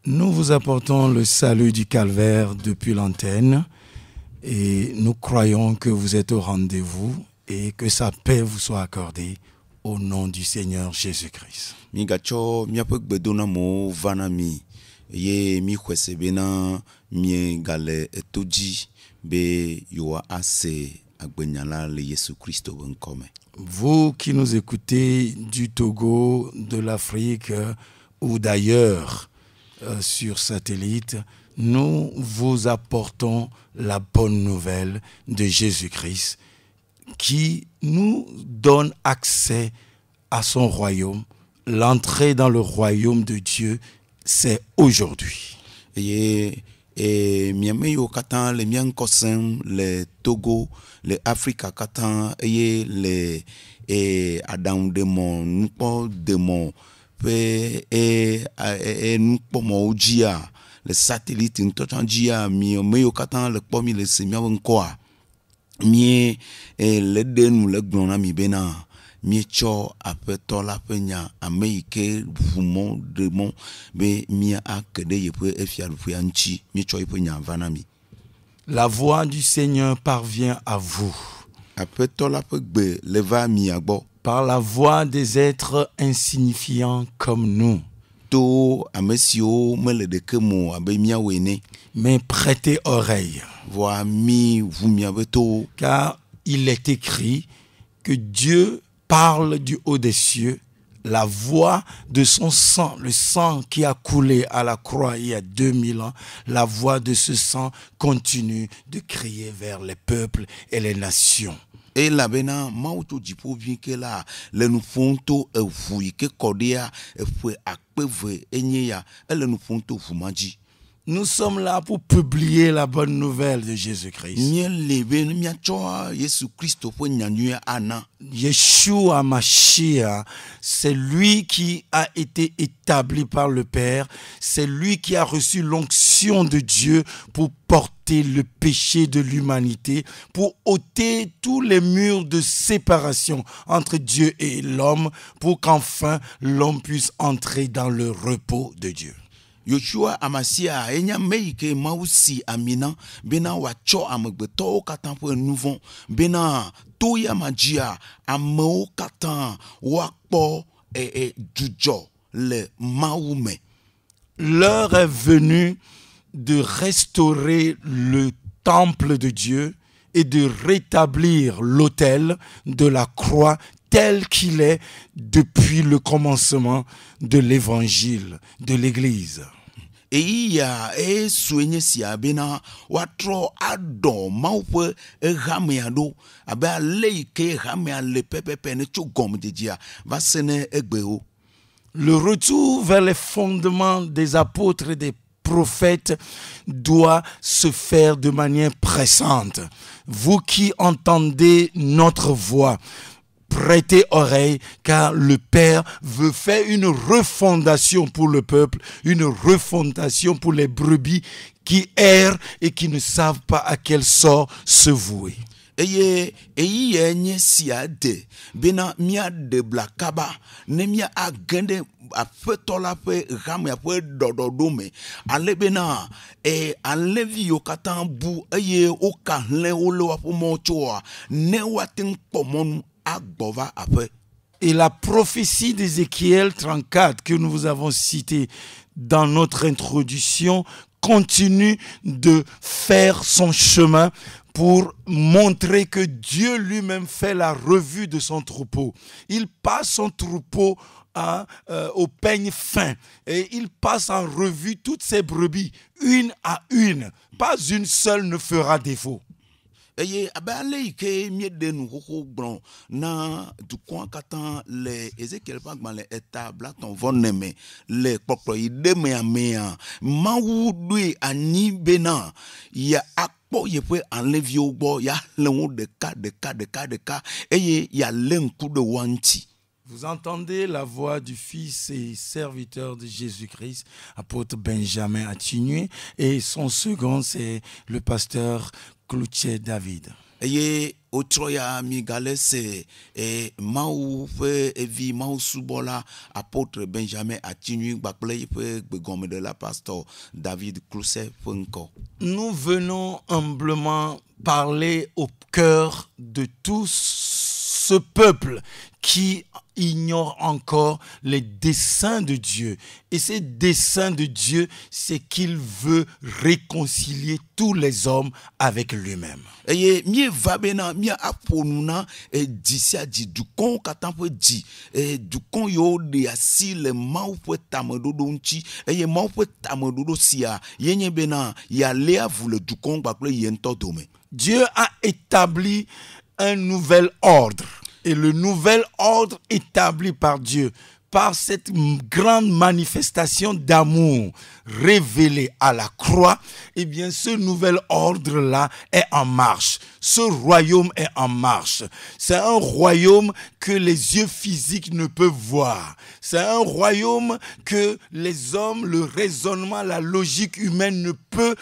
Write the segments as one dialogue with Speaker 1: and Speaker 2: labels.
Speaker 1: Nous vous apportons le salut du calvaire depuis l'antenne et nous croyons que vous êtes au rendez-vous et que sa paix vous soit accordée au nom du Seigneur Jésus-Christ.
Speaker 2: Migacho miape gbedona mo vanami ye mi kwese bena mi gale etoji be yoa ase agbenyala le Yesu Christo benkome.
Speaker 1: Vous qui nous écoutez du Togo, de l'Afrique ou d'ailleurs sur satellite, nous vous apportons la bonne nouvelle de Jésus-Christ qui nous donne accès à son royaume. L'entrée dans le royaume de Dieu, c'est aujourd'hui.
Speaker 2: Et miame yo katan le mian kosem le Togo, le Afrika katan le adam demon nupo demon pe nupo mo jia le satellite ntotan jia mi yo katan le pomi le semia nkoa mi le denu le glona mi bena mi cho apeto la penya ameike vumon demon be mi akede yepe efia fu anchi mi cho ipenya vanami.
Speaker 1: La voix du Seigneur parvient à vous.
Speaker 2: Apeto la pegbe leva mi agbo
Speaker 1: par la voix des êtres insignifiants comme nous.
Speaker 2: To amesio mele de kemo abe mi awene.
Speaker 1: Mais prêtez oreille.
Speaker 2: Voix mi vous mi abeto.
Speaker 1: Car il est écrit que Dieu parle du haut des cieux, la voix de son sang, le sang qui a coulé à la croix il y a 2000 ans, la voix de ce sang continue de crier vers les peuples et les nations.
Speaker 2: Et la bena mauto jipo vinke la le nu fonto evu ke kodea efue akpeve enyeya ele nu fonto fumaji.
Speaker 1: Nous sommes là pour publier la bonne nouvelle de Jésus-Christ. Yeshua Mashiach, c'est lui qui a été établi par le Père. C'est lui qui a reçu l'onction de Dieu pour porter le péché de l'humanité, pour ôter tous les murs de séparation entre Dieu et l'homme, pour qu'enfin l'homme puisse entrer dans le repos de Dieu.
Speaker 2: Yoshua Amasia enya meike mausi amina bena wacho amegbeto katan pour nouveau bena toya magia ameo katan wakpo jujo le maume.
Speaker 1: L'heure est venue de restaurer le temple de Dieu et de rétablir l'autel de la croix tel qu'il est depuis le commencement de l'évangile, de l'Église.
Speaker 2: Et il y a soigné si abena watro ado maupe rameado abe leike ramea le pepepe ne chogom de dia va sene egbeo.
Speaker 1: Le retour vers les fondements des apôtres et des prophètes doit se faire de manière pressante. Vous qui entendez notre voix, prêtez oreille, car le Père veut faire une refondation pour le peuple, une refondation pour les brebis qui errent et qui ne savent pas à quel sort se vouer.
Speaker 2: Eye enye siade bena mia de blakaba ne mia agende afetola pe ramya pe dododome ale bena alevi yokatan bu eye oka len ole wa pomochoa ne watin pomon agbova ape.
Speaker 1: Et la prophétie d'Ézéchiel 34 que nous vous avons citée dans notre introduction continue de faire son chemin pour montrer que Dieu lui-même fait la revue de son troupeau. Il passe son troupeau au peigne fin et il passe en revue toutes ses brebis, une à une. Pas une seule ne fera défaut.
Speaker 2: Eye abale ke miede nu koko gbron na du kwa katan le Ezekiel pagman le établa ton voneme le popro ide me amea mawu dui ani bena ya akpo yepe enlevi ogbo ya lewo de ka eye ya lenku de wanti.
Speaker 1: Vous entendez la voix du fils et serviteur de Jésus-Christ, apôtre Benjamin Attinué, et son second, c'est le pasteur Cloutier David.
Speaker 2: Eye Otroya migalese et Maou fe evi Maou Subola apôtre Benjamin Atinu Bakple begome de la pasteur David Clousset Funko.
Speaker 1: Nous venons humblement parler au cœur de tout ce peuple qui ignore encore les desseins de Dieu. Et ces desseins de Dieu, c'est qu'il veut réconcilier tous les hommes avec lui-même.
Speaker 2: Et mi va bena mi aponuna e disia di dukon katampo di e dukon yo de asi le mau po tamododo nchi e mau po tamododo sia yenye bena ya lea vous le dukon bakle yento dome.
Speaker 1: Dieu a établi un nouvel ordre. Et le nouvel ordre établi par Dieu, par cette grande manifestation d'amour révélée à la croix, eh bien ce nouvel ordre-là est en marche. Ce royaume est en marche. C'est un royaume que les yeux physiques ne peuvent voir. C'est un royaume que les hommes, le raisonnement, la logique humaine ne peut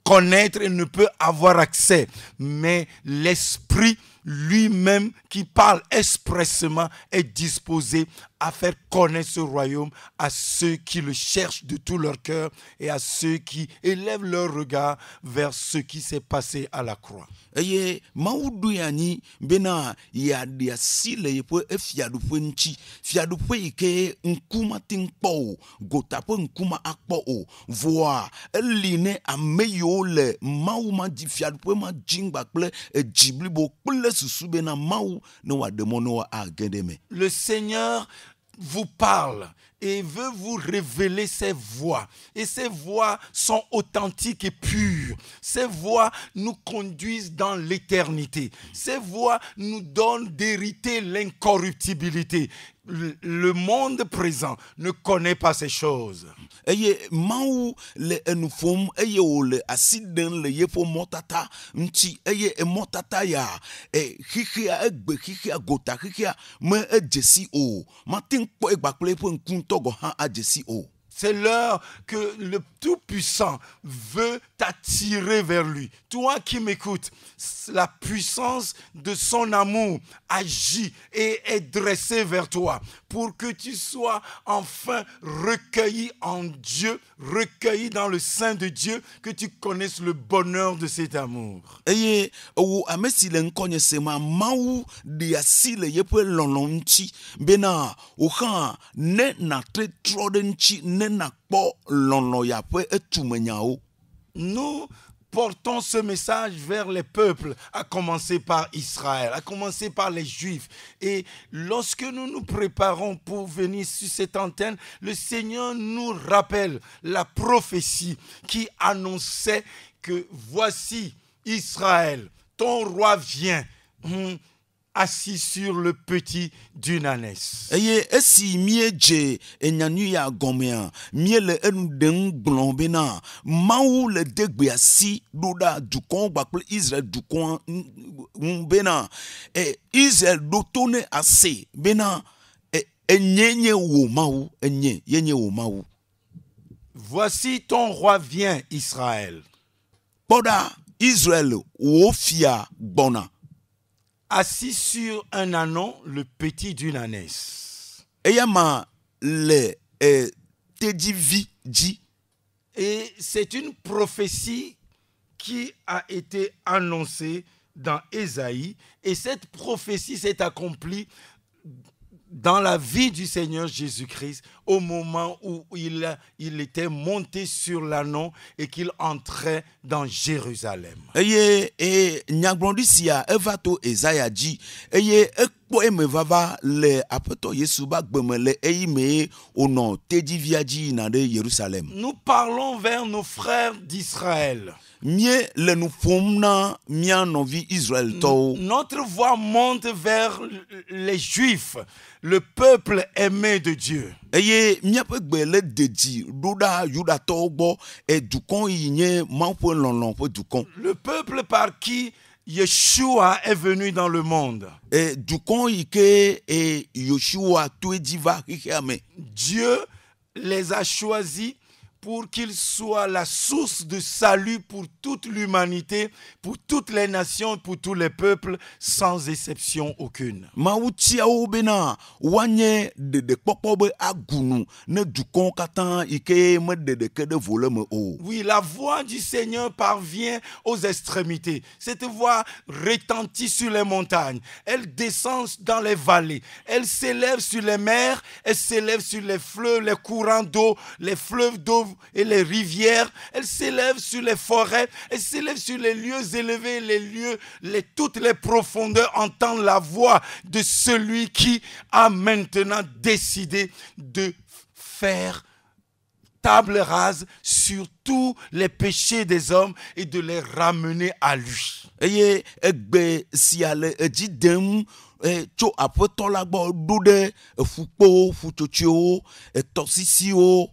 Speaker 1: connaître et ne peut avoir accès. Mais l'esprit lui-même qui parle expressément est disposé à faire connaître ce royaume à ceux qui le cherchent de tout leur cœur et à ceux qui élèvent leur regard vers ce qui s'est passé à la croix.
Speaker 2: Eye maudu yani bena ya dia sile yepo efiadu nchi fiadu ike nkuma tinkpo gota po nkuma akpo o voa eline ameyo le mauma di fiadu ma jingba ple ejiblibo ple susu bena mau no wa demono wa agedeme.
Speaker 1: Le Seigneur vous parle et veut vous révéler ses voies. Et ces voies sont authentiques et pures. Ces voies nous conduisent dans l'éternité. Ces voies nous donnent d'hériter l'incorruptibilité. Le monde présent ne connaît pas ces choses.
Speaker 2: Eye mau le enufom eye ole asiden le yepo motata nti eye motata ya hihia egbe hihia gota hihia me ejesi o matin po egbakple po nkuntogo ha ajesi o.
Speaker 1: C'est l'heure que le Tout-Puissant veut t'attirer vers lui. Toi qui m'écoutes, la puissance de son amour agit et est dressée vers toi pour que tu sois enfin recueilli en Dieu, recueilli dans le sein de Dieu, que tu connaisses le bonheur de cet amour.
Speaker 2: Eye o amesi le nkonye sema mau de asile yepo lononchi bena o ha ne na tre trodenchi ne na po lono ya po etumenyao.
Speaker 1: Nous portons ce message vers les peuples, à commencer par Israël, à commencer par les Juifs. Et lorsque nous nous préparons pour venir sur cette antenne, le Seigneur nous rappelle la prophétie qui annonçait que voici Israël, ton roi vient. Assis sur le petit d'une ânesse.
Speaker 2: Eye esi mieje enyanu ya gomea miele endeng blombena mau le degbe asi doda dukon bakple Israël dukon bena Israël dotone ase bena enyenye wo mau enye yenye wo mau.
Speaker 1: Voici ton roi vient, Israël.
Speaker 2: Poda Israël wo fia bona.
Speaker 1: Assis sur un ânon, le petit d'une ânesse.
Speaker 2: Eyama le tedivi di.
Speaker 1: Et c'est une prophétie qui a été annoncée dans Ésaïe. Et cette prophétie s'est accomplie dans la vie du Seigneur Jésus-Christ au moment où il était monté sur l'ânon et qu'il entrait dans Jérusalem.
Speaker 2: Eye nyagbondisia evato Esaïa di eye ekpo emevava le apeto Yesu ba gbemele eime ono tediviaji na de Jérusalem.
Speaker 1: Nous parlons vers nos frères d'Israël.
Speaker 2: Mie le nous fomna mia novi Israël to.
Speaker 1: Notre voix monte vers les Juifs, le peuple aimé de Dieu.
Speaker 2: Eye miape gbele deji doda Yuda to gbo edukon yinye manpo lonlon po dukon.
Speaker 1: Le peuple par qui Yeshua est venu dans le monde.
Speaker 2: Dukon ike Yoshua to ediva hikame.
Speaker 1: Dieu les a choisis pour qu'il soit la source de salut pour toute l'humanité, pour toutes les nations, pour tous les peuples, sans exception aucune.
Speaker 2: Mautia bena wanye de popobe agunu ne dukon katan ike me de ke de voleme o.
Speaker 1: Oui, la voix du Seigneur parvient aux extrémités. Cette voix retentit sur les montagnes. Elle descend dans les vallées. Elle s'élève sur les mers. Elle s'élève sur les fleuves, les courants d'eau, les fleuves d'eau et les rivières. Elle s'élève sur les forêts. Elle s'élève sur les lieux élevés, les lieux, toutes les profondeurs. Entendre la voix de celui qui a maintenant décidé de faire table rase sur tous les péchés des hommes et de les ramener à lui.
Speaker 2: Eye egbe siale ejidem tso aƒetɔ la gbɔ ɖo ɖe fukpo futsotsoewo tɔsisiwo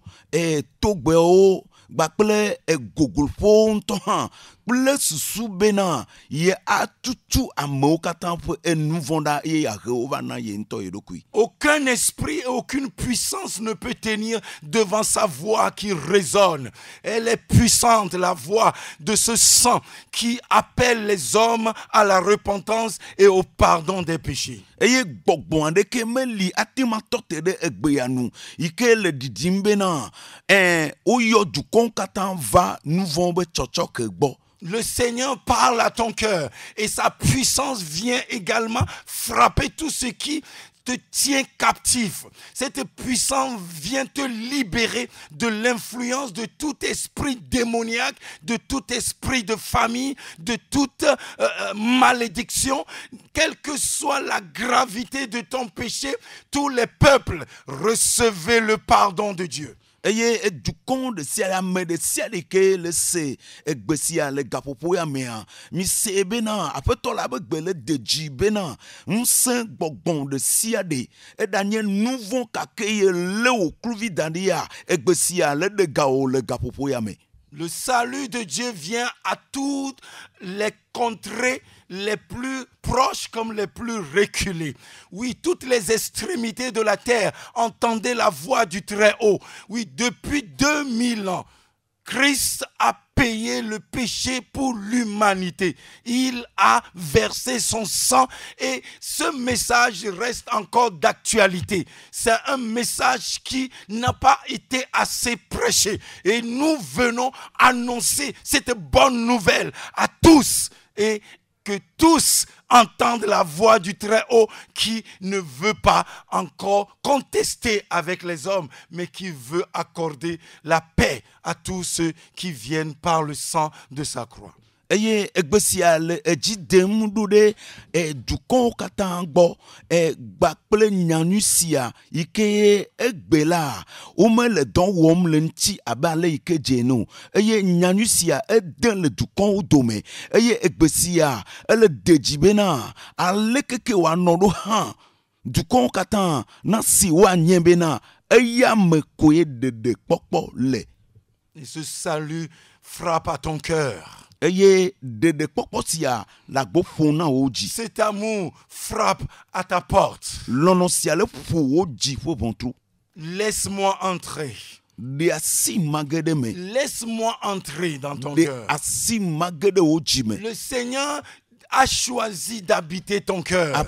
Speaker 2: togbewo gbakple gogolƒowo ŋutɔ hã kple susu bena ye atutu amewo katã ƒe enu vɔ̃ ɖa eye yeahe wo va na ye ŋutɔ ye ɖokui.
Speaker 1: Aucun esprit et aucune puissance ne peut tenir devant sa voix qui résonne. Elle est puissante, la voix de ce sang qui appelle les hommes à la repentance et au pardon des péchés.
Speaker 2: Eye gbɔgbɔ aɖeke meli ate ma tɔte ɖe egbea nu yi ke le didim bena woyɔ dukɔwo katã va nu vɔ̃wo be tsɔtsɔke gbɔ.
Speaker 1: Le Seigneur parle à ton cœur et sa puissance vient également frapper tout ce qui te tient captif. Cette puissance vient te libérer de l'influence de tout esprit démoniaque, de tout esprit de famille, de toute malédiction. Quelle que soit la gravité de ton péché, tous les peuples recevez le pardon de Dieu.
Speaker 2: Eye dukɔn de sia ame de sia de ke le se egbe sia le gaƒoƒo ya mea mi se bena aƒetɔ la be gbe le de dzi bena ŋusẽ gbɔgbɔn de sia de eɖanye nu vɔ̃ kake ye le wo kluvi da ɖi ya egbe sia le de gawo le gaƒoƒo ya me.
Speaker 1: Le salut de Dieu vient à toutes les contrées les plus proches comme les plus reculées. Oui, toutes les extrémités de la terre entendaient la voix du Très-Haut. Oui, depuis 2000 ans, Christ a payé le péché pour l'humanité. Il a versé son sang et ce message reste encore d'actualité. C'est un message qui n'a pas été assez prêché. Et nous venons annoncer cette bonne nouvelle à tous et que tous entendent la voix du Très-Haut qui ne veut pas encore contester avec les hommes, mais qui veut accorder la paix à tous ceux qui viennent par le sang de sa croix.
Speaker 2: Eye egbe sia le edzi dem ɖo ɖe dukɔwo katã gbɔ gba kple nyanu sia yi ke egbe la wome le dɔ wɔm le ŋuti abe ale yi ke dze no eye nyanu sia ede le dukɔwo dome eye egbe sia ele de dzi bena aleke ke wòanɔ ɖo hã dukɔwo katã na si woanye bena eya me koe ɖeɖe kpɔkpɔ le.
Speaker 1: Et ce salut frappe à ton cœur.
Speaker 2: Cet
Speaker 1: amour frappe à ta porte. Laisse-moi entrer. Laisse-moi entrer dans ton cœur. Le Seigneur a choisi d'habiter ton cœur.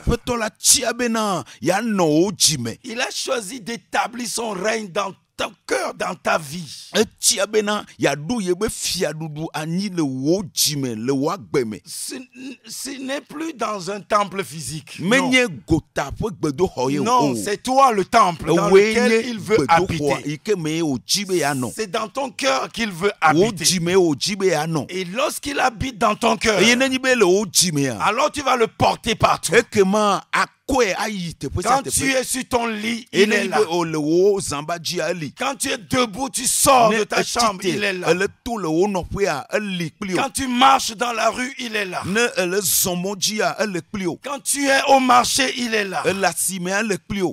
Speaker 1: Il a choisi d'établir son règne dans ton cœur, dans ta vie. Ce n'est plus dans un temple physique. Non, c'est toi le temple dans lequel il veut habiter. C'est dans ton cœur qu'il veut habiter. Et lorsqu'il habite dans ton cœur, alors tu vas le porter partout. Quand tu es sur ton lit, il est là. Quand tu es debout, tu sors de ta chambre, il est là. Quand tu marches dans la rue, il est là. Quand tu es au marché, il est là.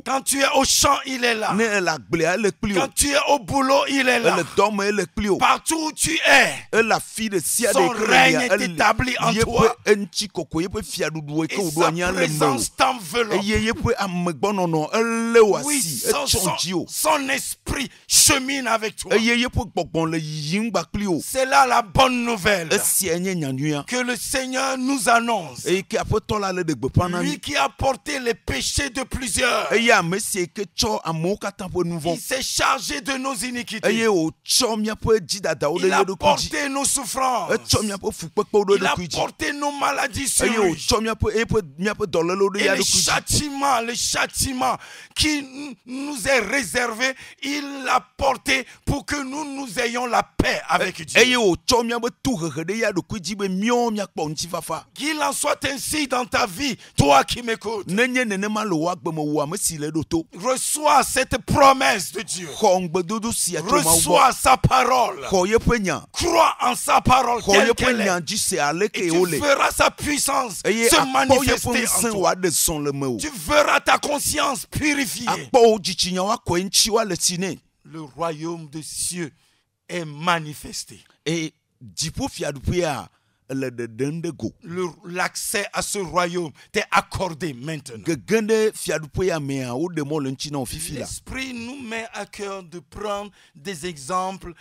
Speaker 1: Quand tu es au champ, il est là. Quand tu es au boulot, il est là. Partout où tu es, son règne est établi en toi. Et sa présence t'enveloppe. enveloppe. Oui, son esprit chemine avec toi. C'est là la bonne nouvelle que le Seigneur nous annonce. Lui qui a porté les péchés de plusieurs. Il s'est chargé de nos iniquités. Il a porté nos souffrances. Il a porté nos maladies sur lui. Et le châtiment qui nous est réservé, il l'a porté pour que nous ayons la paix avec Dieu. Qu'il en soit ainsi dans ta vie, toi qui m'écoutes. Reçois cette promesse de Dieu. Reçois sa parole. Crois en sa parole telle qu'elle est. Et tu verras sa puissance se manifester en toi. Tu verras ta conscience purifiée. Le royaume des cieux est manifesté. L'accès à ce royaume t'est accordé maintenant. L'Esprit nous met à cœur de prendre des exemples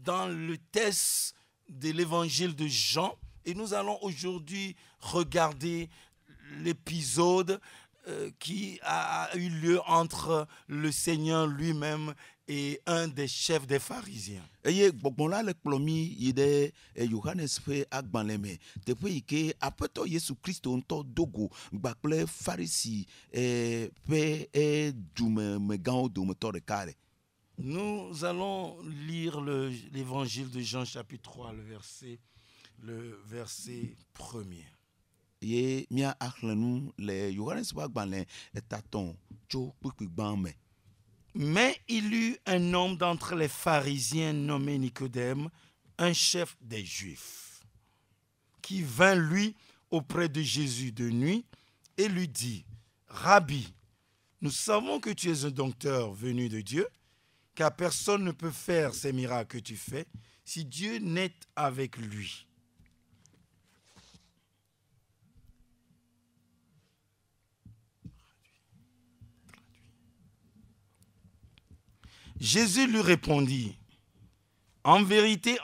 Speaker 1: dans le texte de l'évangile de Jean. Et nous allons aujourd'hui regarder l'épisode qui a eu lieu entre le Seigneur lui-même et un des chefs des pharisiens. Nous allons lire l'évangile de Jean chapitre 3, le verset 1er. Mais il eut un homme d'entre les pharisiens nommé Nicodème, un chef des Juifs, qui vint lui auprès de Jésus de nuit et lui dit: Rabbi, nous savons que tu es un docteur venu de Dieu, car personne ne peut faire ces miracles que tu fais si Dieu n'est avec lui. Jésus lui répondit: en vérité,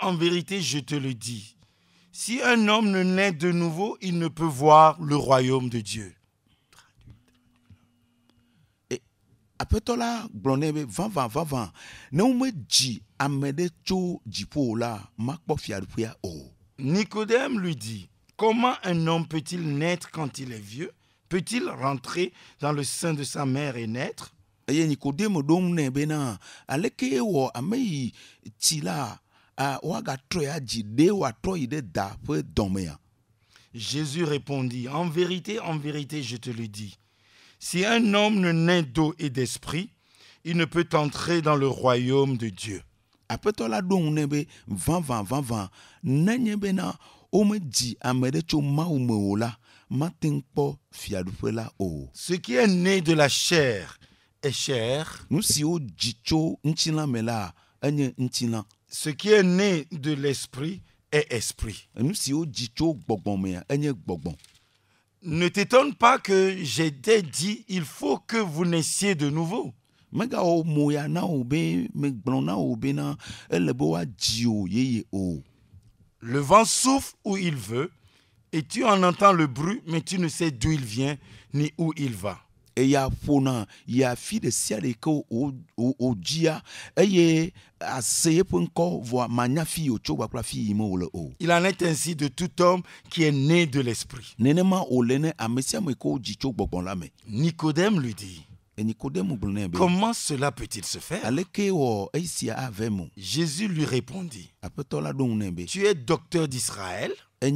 Speaker 1: je te le dis, si un homme ne naît de nouveau, il ne peut voir le royaume de Dieu. Nicodème lui dit: comment un homme peut-il naître quand il est vieux? Peut-il rentrer dans le sein de sa mère et naître? Jésus répondit: en vérité, je te le dis, si un homme ne naît d'eau et d'esprit, il ne peut entrer dans le royaume de Dieu. Ce qui est né de la chair est chair. Ce qui est né de l'esprit est esprit. Ne t'étonne pas que j'ai dit, il faut que vous naissiez de nouveau. Le vent souffle où il veut, et tu en entends le bruit, mais tu ne sais d'où il vient, ni où il va. Il en est ainsi de tout homme qui est né de l'esprit. Nicodème lui dit: comment cela peut-il se faire? Jésus lui répondit: tu es docteur d'Israël et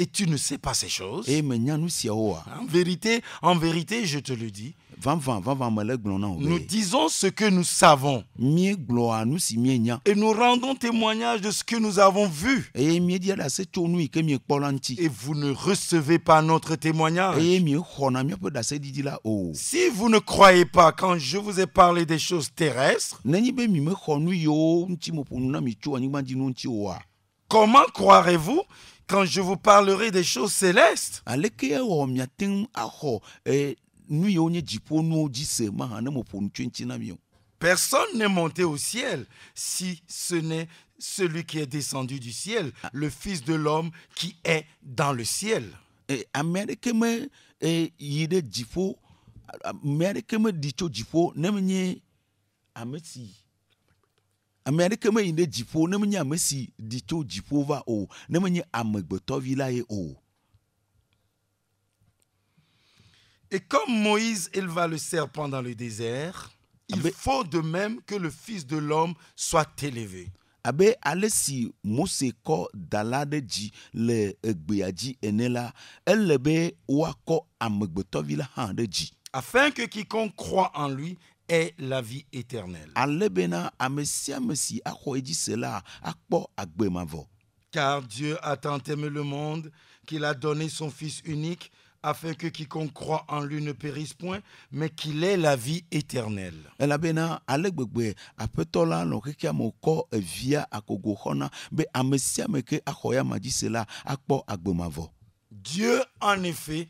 Speaker 1: tu ne sais pas ces choses. En vérité, je te le dis, nous disons ce que nous savons et nous rendons témoignage de ce que nous avons vu, et vous ne recevez pas notre témoignage. Si vous ne croyez pas quand je vous ai parlé des choses terrestres, comment croirez-vous quand je vous parlerai des choses célestes.
Speaker 2: aleke ewɔ miate ŋu axɔ nu yiwo nye dziƒo nuwo dzi se mahã ne meƒo nu tso eŋuti na mi o.
Speaker 1: Personne n'est monté au ciel si ce n'est celui qui est descendu du ciel, le Fils de l'homme qui est dans le ciel.
Speaker 2: Ame aɖeke me yi ɖe dziƒo, ame aɖeke me ɖi tso dziƒo ne menye ame si. Ame aɖeke me yi ɖe dziƒo ne menye ame si ɖi tso dziƒo va o, ne menye amegbetɔvi la ye o.
Speaker 1: Et comme Moïse éleva le serpent dans le désert, il faut de même que le Fils de l'homme soit élevé.
Speaker 2: Abe ale si Mose kɔ da la ɖe dzi le egbea dzi ene la, ele be woakɔ amegbetɔvi la hã ɖe dzi.
Speaker 1: Afin que quiconque croit en lui ait la vie éternelle.
Speaker 2: Ale bena ame sia ame si axɔ edzi se la akpɔ agbe mavɔ.
Speaker 1: Car Dieu a tant aimé le monde qu'il a donné son Fils unique, afin que quiconque croit en lui ne périsse point, mais qu'il ait la vie éternelle.
Speaker 2: Elabena ale gbegbe aƒetɔ la nɔ xexea me kɔ evia akogo xɔna be ame sia ame ke axɔ ya ma dzi se la akpɔ agbe mavɔ.
Speaker 1: Dieu, en effet,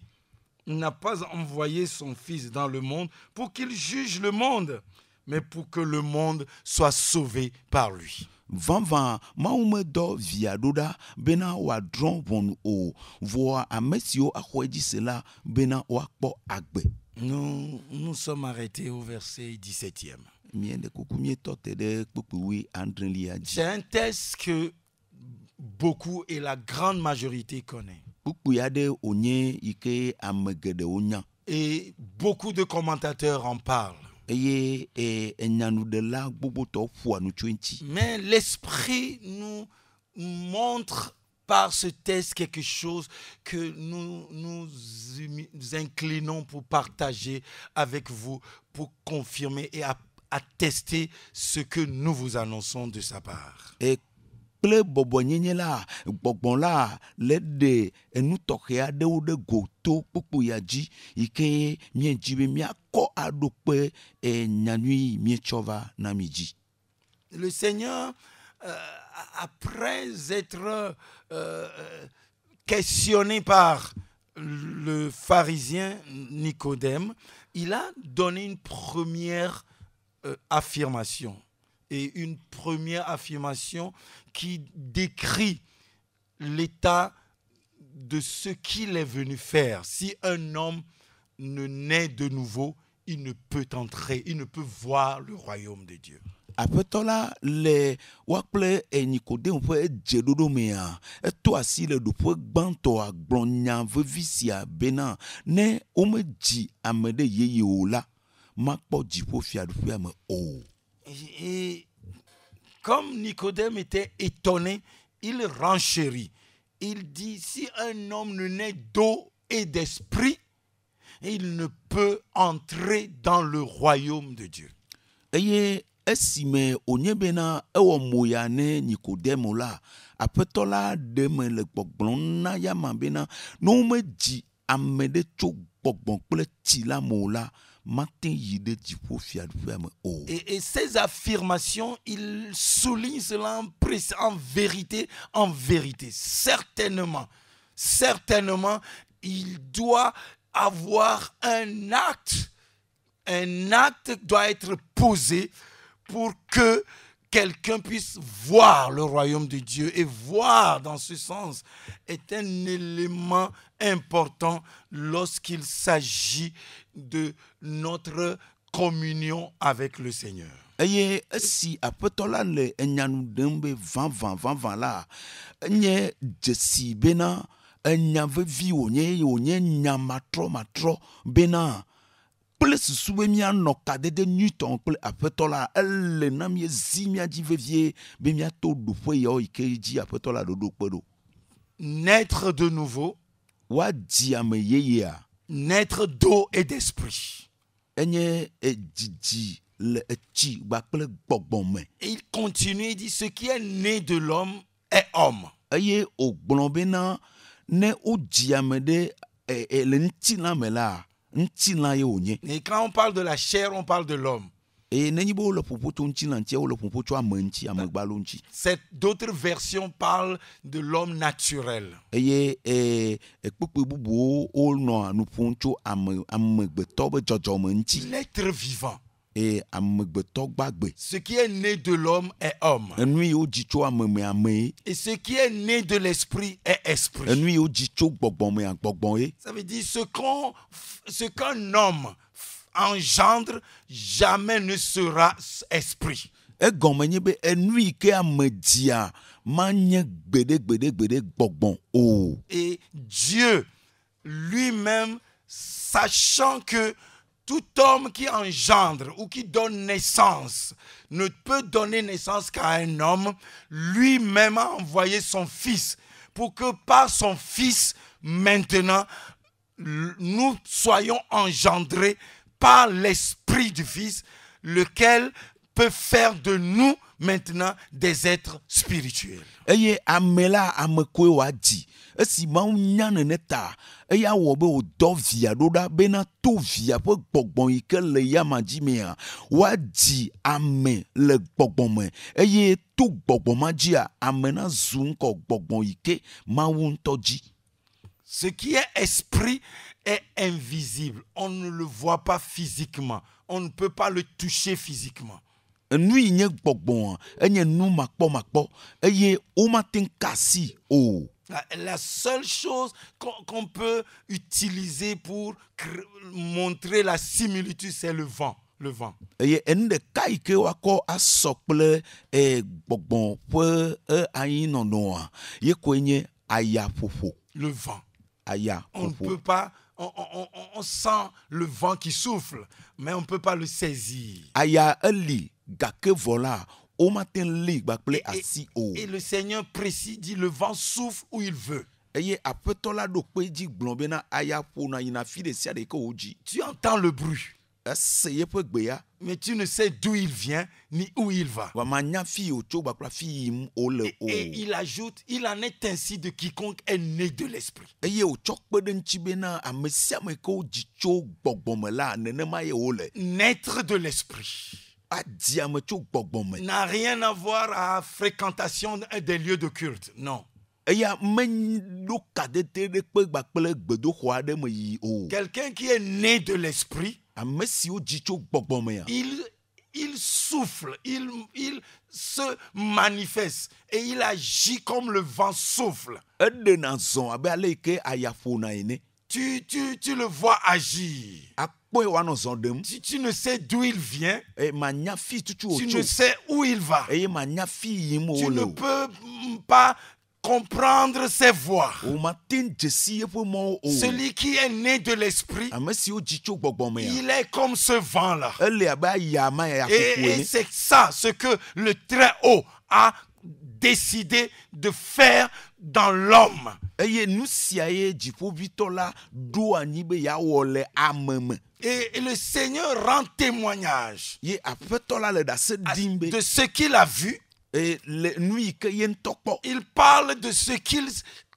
Speaker 1: n'a pas envoyé son Fils dans le monde pour qu'il juge le monde, mais pour que le monde soit sauvé par lui.
Speaker 2: Vavã Mawu medɔ via ɖo ɖa bena wòadrɔ̃ ʋɔnu o, vɔa ame siwo axɔ edzi se la bena woakpɔ agbe.
Speaker 1: Nous sommes arrêtés au verset 17e.
Speaker 2: Miende kuku mietɔ te ɖe kpekpewui adrelia dzi.
Speaker 1: C'est un texte que beaucoup et la grande majorité connaît.
Speaker 2: Kpukpui aɖe wònye yi ke ame geɖewo nya.
Speaker 1: Et beaucoup de commentateurs en parlent.
Speaker 2: Eye enyanuɖela gbogbotɔ ƒoa nu tso eŋuti.
Speaker 1: Mais l'esprit nous montre par ce texte quelque chose que nous inclinons pour partager avec vous, pour confirmer et attester ce que nous vous annonçons de sa part.
Speaker 2: Et kple bɔbɔnyenye la, gbɔgbɔ la le ɖe enu tɔxɛ aɖewo ɖe go to kpukpuya dzi yi ke miedzi be miakɔ aɖo kpe nyanui mietsɔ va na mi dzi.
Speaker 1: Le Seigneur, après être questionné par le pharisien Nicodème, il a donné une première affirmation. Et une première affirmation qui décrit l'état de ce qu'il est venu faire. Si un homme ne naît de nouveau, il ne peut entrer, il ne peut voir le royaume de Dieu.
Speaker 2: Aƒetɔ la le wakple Nikodem ƒe dzeɖoɖo mea, eto asi le ɖoƒe gbãtɔa gblɔ nya vevi sia bena ne womedzi ame ɖe yeye o la, makpɔ dziƒo fiaɖuƒea me o.
Speaker 1: Et comme Nicodème était étonné, il renchérit. Il dit, si un homme ne naît d'eau et d'esprit, il ne peut entrer dans le royaume de Dieu.
Speaker 2: Eye esime onye bena ewɔ moya ne Nikodemo la, aƒetɔ la ɖe me le gbɔgblɔm na yama bena ne womedzi ame ɖe tso gbɔgbɔ kple tsi la me o la,
Speaker 1: Et ces affirmations, il souligne cela en vérité, certainement, il doit avoir un acte. Un acte doit être posé pour que quelqu'un puisse voir le royaume de Dieu. Et voir, dans ce sens, est un élément important lorsqu'il s'agit de notre communion avec le Seigneur.
Speaker 2: Eye esi aƒetɔ la le enyanu ɖem be vavã la, nye dzesi bena enya vevi wònye nya matrɔ bena kple susu be mianɔ kadede nyuitɔ kple aƒetɔ la, ele na miezi miadzi vevie be miato ɖoƒe yawo yi ke dzi aƒetɔ la ɖoɖo kpe ɖo.
Speaker 1: Naître de nouveau,
Speaker 2: woadzi ame yeyea,
Speaker 1: naître d'eau et d'esprit.
Speaker 2: Enye dzidzi le etsi gbakple gbɔgbɔ me.
Speaker 1: Et il continue, il dit, ce qui est né de l'homme est homme.
Speaker 2: Eye wògblɔ bena ne wodzi ame ɖe le ŋutilã me la, ŋutilã ye wònye.
Speaker 1: Et quand on parle de la chair, on parle de l'homme.
Speaker 2: Et nenyi bo le popo to nti na nti o le popo to amanti amagbalo nti.
Speaker 1: D'autres versions parlent de l'homme naturel.
Speaker 2: Eye ekpekpe bubu o no anu poncho amagbeto be jojomo nti.
Speaker 1: L'être vivant.
Speaker 2: Et amagbeto gbagbe.
Speaker 1: Ce qui est né de l'homme est homme.
Speaker 2: Enui o jicho ameme.
Speaker 1: Et ce qui est né de l'esprit est esprit.
Speaker 2: Enui o jicho gbogbon me gbogbon e.
Speaker 1: Ça veut dire ce qu'un homme engendre jamais ne sera esprit.
Speaker 2: Egommenye be enui ke amedia manye gbede gbogbon o.
Speaker 1: Et Dieu lui-même, sachant que tout homme qui engendre ou qui donne naissance ne peut donner naissance qu'à un homme, lui-même a envoyé son fils pour que par son fils, maintenant, nous soyons engendrés par l'esprit du fils, lequel peut faire de nous maintenant des êtres spirituels.
Speaker 2: Eye amela amekwe wadi. Esi ma unyane neta. Eya wobe o do via doda bena to via po gbogbon ike le yamaji mea. Wadi ame le gbogbon me. Eye to gbogbon majia amena zunko gbogbon ike ma untoji.
Speaker 1: Ce qui est esprit est invisible. On ne le voit pas physiquement. On ne peut pas le toucher physiquement.
Speaker 2: Nui nye gbogbon enye nu makpo eye o matin kasi o.
Speaker 1: La seule chose qu'on peut utiliser pour montrer la similitude, c'est le vent. Le vent.
Speaker 2: Eye ende kai ke wako asokple gbogbon pe ayin nonoa. Ye kwenye aya fofo.
Speaker 1: Le vent.
Speaker 2: Aya fofo.
Speaker 1: On ne peut pas. On sent le vent qui souffle, mais on ne peut pas le saisir.
Speaker 2: Aya eli gake vola o matin li bakple asi o.
Speaker 1: Et le Seigneur précis dit le vent souffle où il veut.
Speaker 2: Eye apetola do pe di glombe na aya po na ina fi de sia de ko oji.
Speaker 1: Tu entends le bruit,
Speaker 2: Esseye pe gbe ya.
Speaker 1: mais tu ne sais d'où il vient ni où il va.
Speaker 2: Wa manya fi o cho bakla fi im o le o.
Speaker 1: Et il ajoute, il en est ainsi de quiconque est né de l'esprit.
Speaker 2: Eye o chok pe de nchibe na amesia me ko ji cho gbogbon me la nenema ye o le.
Speaker 1: Naître de l'esprit
Speaker 2: Adi ame cho gbogbon me.
Speaker 1: n'a rien à voir à la fréquentation des lieux de culte. Non.
Speaker 2: Eya men do kadete de pe bakple gbedo xo ade me yi o.
Speaker 1: Quelqu'un qui est né de l'esprit,
Speaker 2: Amesi o ji cho gbogbon me ya.
Speaker 1: il souffle, il se manifeste et il agit comme le vent souffle.
Speaker 2: Ede na zon abe ale ke ayafo na ene.
Speaker 1: Tu le vois agir.
Speaker 2: Akpo e wa no zon dem.
Speaker 1: Tu ne sais d'où il vient,
Speaker 2: E manya fi tutu o
Speaker 1: tu
Speaker 2: cho.
Speaker 1: ne sais où il va.
Speaker 2: Eye manya fi yim
Speaker 1: Tu
Speaker 2: o
Speaker 1: ne
Speaker 2: le.
Speaker 1: peux pas comprendre ses voies.
Speaker 2: O matin jesi e po mo o.
Speaker 1: Celui qui est né de l'esprit,
Speaker 2: Amesi o ji cho gbogbon me ya.
Speaker 1: il est comme ce vent-là.
Speaker 2: Ele abe ayama ya fofo
Speaker 1: Et
Speaker 2: ene.
Speaker 1: c'est ça ce que le Très-Haut a décidé de faire dans l'homme.
Speaker 2: Eye nu sia ye jifo vitola do anyi be ya wole ameme.
Speaker 1: Et le Seigneur rend témoignage
Speaker 2: Ye apetola le da se dimbe.
Speaker 1: de ce qu'il a vu.
Speaker 2: E le nui ke yen tokpo.
Speaker 1: Il parle de ce qu'il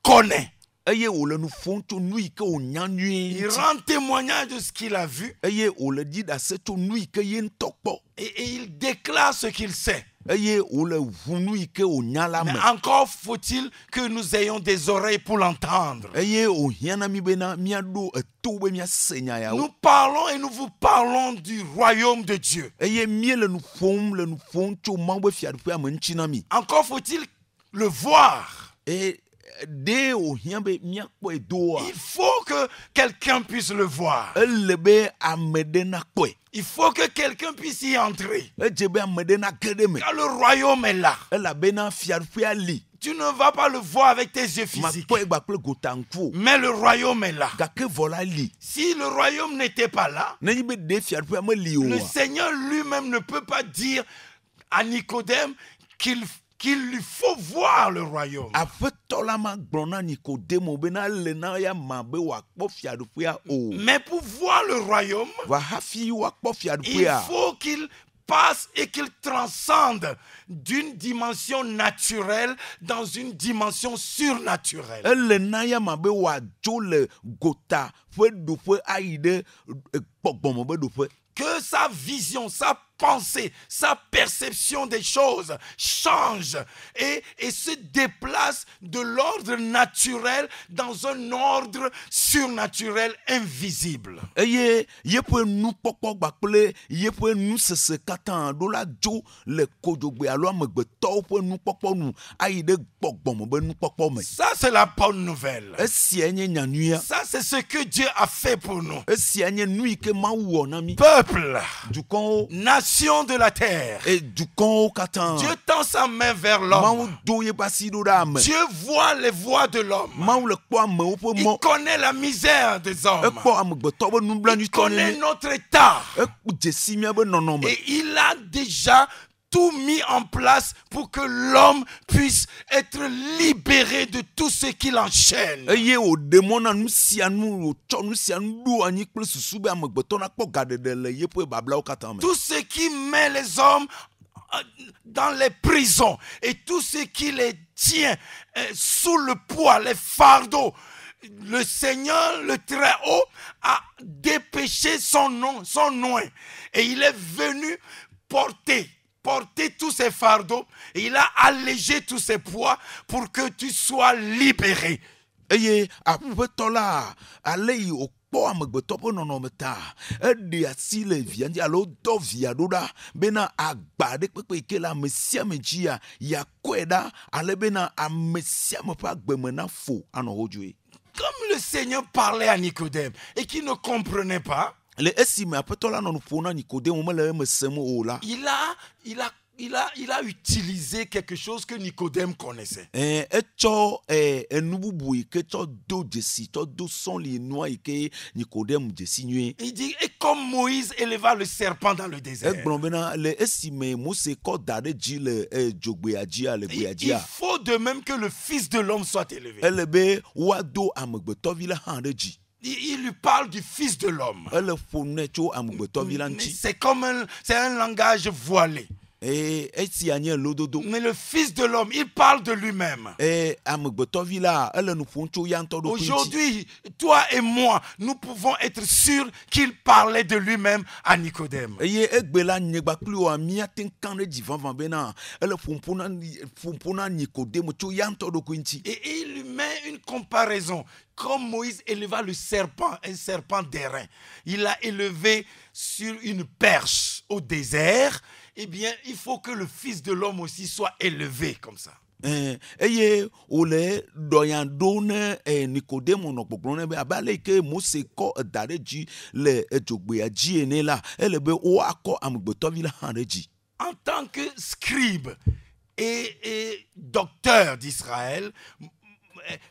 Speaker 1: connaît.
Speaker 2: Eye o le nu fonto nui ke o nyanui.
Speaker 1: Il rend témoignage de ce qu'il a vu.
Speaker 2: Eye o le di da se to nui ke yen tokpo.
Speaker 1: Et il déclare ce qu'il sait.
Speaker 2: Eye o le hu nui ke o nyala
Speaker 1: Mais
Speaker 2: me.
Speaker 1: encore faut-il que nous ayons des oreilles pour l'entendre.
Speaker 2: Eye o hiana mi bena mia do eto be mia senya ya o.
Speaker 1: Nous parlons et nous vous parlons du royaume de Dieu.
Speaker 2: Eye mie le nu fonto mangbe fiadu pe amenchi na mi.
Speaker 1: Encore faut-il le voir.
Speaker 2: E de o hian be mia kpo edo a.
Speaker 1: Il faut que quelqu'un puisse le voir.
Speaker 2: Elebe amede na kpoe.
Speaker 1: Il faut que quelqu'un puisse y entrer.
Speaker 2: Ejebe amede na kede me.
Speaker 1: Car le royaume est là.
Speaker 2: Elabena fiadu ali.
Speaker 1: Tu ne vas pas le voir avec tes yeux physiques.
Speaker 2: Makpoe bakple gotanku.
Speaker 1: Mais le royaume est là.
Speaker 2: Gake vola li.
Speaker 1: Si le royaume n'était pas là,
Speaker 2: Nenyi be de fiadu ame li o.
Speaker 1: le Seigneur lui-même ne peut pas dire à Nicodème qu'il lui faut voir le royaume.
Speaker 2: Afetola ma gbona Nikodemo bena le na ya mabe wa kpo fiadu ya o.
Speaker 1: Mais pour voir le royaume,
Speaker 2: Wa hafi wa kpo fiadu
Speaker 1: il
Speaker 2: ya.
Speaker 1: faut qu'il passe et qu'il transcende d'une dimension naturelle dans une dimension surnaturelle.
Speaker 2: Ele na ya mabe wa jo le gota fe do fe aide gbogbomo be do fe.
Speaker 1: Que sa vision, sa pensée, sa perception des choses change et se déplace de l'ordre naturel dans un ordre surnaturel invisible.
Speaker 2: Eye yeƒe nukpɔkpɔ gbakple yeƒe nusese katã ɖo la dzo le kodzogbe alo amegbetɔwo ƒe nukpɔkpɔ nu ayi ɖe gbɔgbɔme be nukpɔkpɔ me.
Speaker 1: Ça, c'est la bonne nouvelle.
Speaker 2: Esia nye nyanuia.
Speaker 1: Ça, c'est ce que Dieu a fait pour nous.
Speaker 2: Esia nye nu yi ke Mawu wɔ na mi.
Speaker 1: Peuple,
Speaker 2: Dukɔwo
Speaker 1: nation de la terre,
Speaker 2: e dukɔwo katã.
Speaker 1: Dieu tend sa main vers l'homme.
Speaker 2: Mawu do yeƒe asi ɖo ɖe ame.
Speaker 1: Dieu voit les voies de l'homme.
Speaker 2: Mawu le kpɔ amewo ƒe
Speaker 1: Il
Speaker 2: mɔ.
Speaker 1: connaît la misère des hommes.
Speaker 2: Ekpɔ amegbetɔ ƒe
Speaker 1: Il
Speaker 2: nublanutɔ
Speaker 1: connaît
Speaker 2: nene.
Speaker 1: notre état.
Speaker 2: Dzesi mía be nɔnɔme.
Speaker 1: Et il a déjà tout mis en place pour que l'homme puisse être libéré de tout ce qui l'enchaîne.
Speaker 2: Eye wòɖe mɔ na nu sia nu wòtsɔ nu sia nu ɖo anyi kple susu be amegbetɔ nakpɔ gaɖeɖe le yeƒe bablawo katã me.
Speaker 1: Tout ce qui met les hommes dans les prisons et tout ce qui les tient sous le poids, les fardeaux. Le Seigneur, le Très-Haut, a dépêché son nom et il est venu porter tous ces fardeaux et il a allégé tous ces poids pour que tu sois libéré.
Speaker 2: Eye aƒetɔ la ale yi wòkpɔ amegbetɔ ƒe nɔnɔme ta eɖe asi le via dzi alo dɔ via ɖo ɖa bena agba ɖe kpekpe yi ke le ame sia ame dzia yakɔe ɖa ale bena ame sia ame ƒe agbeme na fo anɔ wo dzoe.
Speaker 1: Comme le Seigneur parlait à Nicodème et qu'il ne comprenait pas,
Speaker 2: le esime aƒetɔ la nɔ nu ƒom na Nikodemo mele eme sem o la.
Speaker 1: Il a utilisé quelque chose que Nicodème connaissait.
Speaker 2: Etsɔ enu bubu yi ke tsɔ do dzesi tsɔ do sɔli nua yi ke Nikodemo dzesi nyuie.
Speaker 1: Il dit, et comme Moïse éleva le serpent dans le désert.
Speaker 2: Egblɔ bena le esime Mose kɔ da ɖe dzi le dzogbea dzia le gbea
Speaker 1: Il
Speaker 2: dzia.
Speaker 1: faut de même que le Fils de l'homme soit élevé.
Speaker 2: Ele be woado amegbetɔvi la hã ɖe dzi.
Speaker 1: Il lui parle du Fils de l'homme.
Speaker 2: Ele ƒo ne tso amegbetɔvi la
Speaker 1: Mais
Speaker 2: ŋuti.
Speaker 1: c'est un langage voilé.
Speaker 2: Esia nye lododo.
Speaker 1: Mais le Fils de l'homme, il parle de lui-même.
Speaker 2: Amegbetɔvi la ele nu ƒom tso ya ŋutɔ ɖokui ŋuti.
Speaker 1: Aujourd'hui, toi et moi, nous pouvons être sûrs qu'il parlait de lui-même à Nicodème.
Speaker 2: Eye egbe la nyegba kpli wo míate ŋu kã ɖe dzi vavã bena ele ƒomƒo na Nikodemo tso ya ŋutɔ ɖokui ŋuti.
Speaker 1: Et il lui met une comparaison. Comme Moïse éleva le serpent, un serpent d'airain, il l'a élevé sur une perche au désert. Eh bien, il faut que le Fils de l'homme aussi soit élevé comme ça.
Speaker 2: Eye wòle ɖɔya ɖo ne Nikodemo nɔ gbɔgblɔm ne be abe ale yi ke Mose kɔ da ɖe dzi le dzogbea dzi ene la, ele be woakɔ amegbetɔvi la hã ɖe dzi.
Speaker 1: En tant que scribe et docteur d'Israël,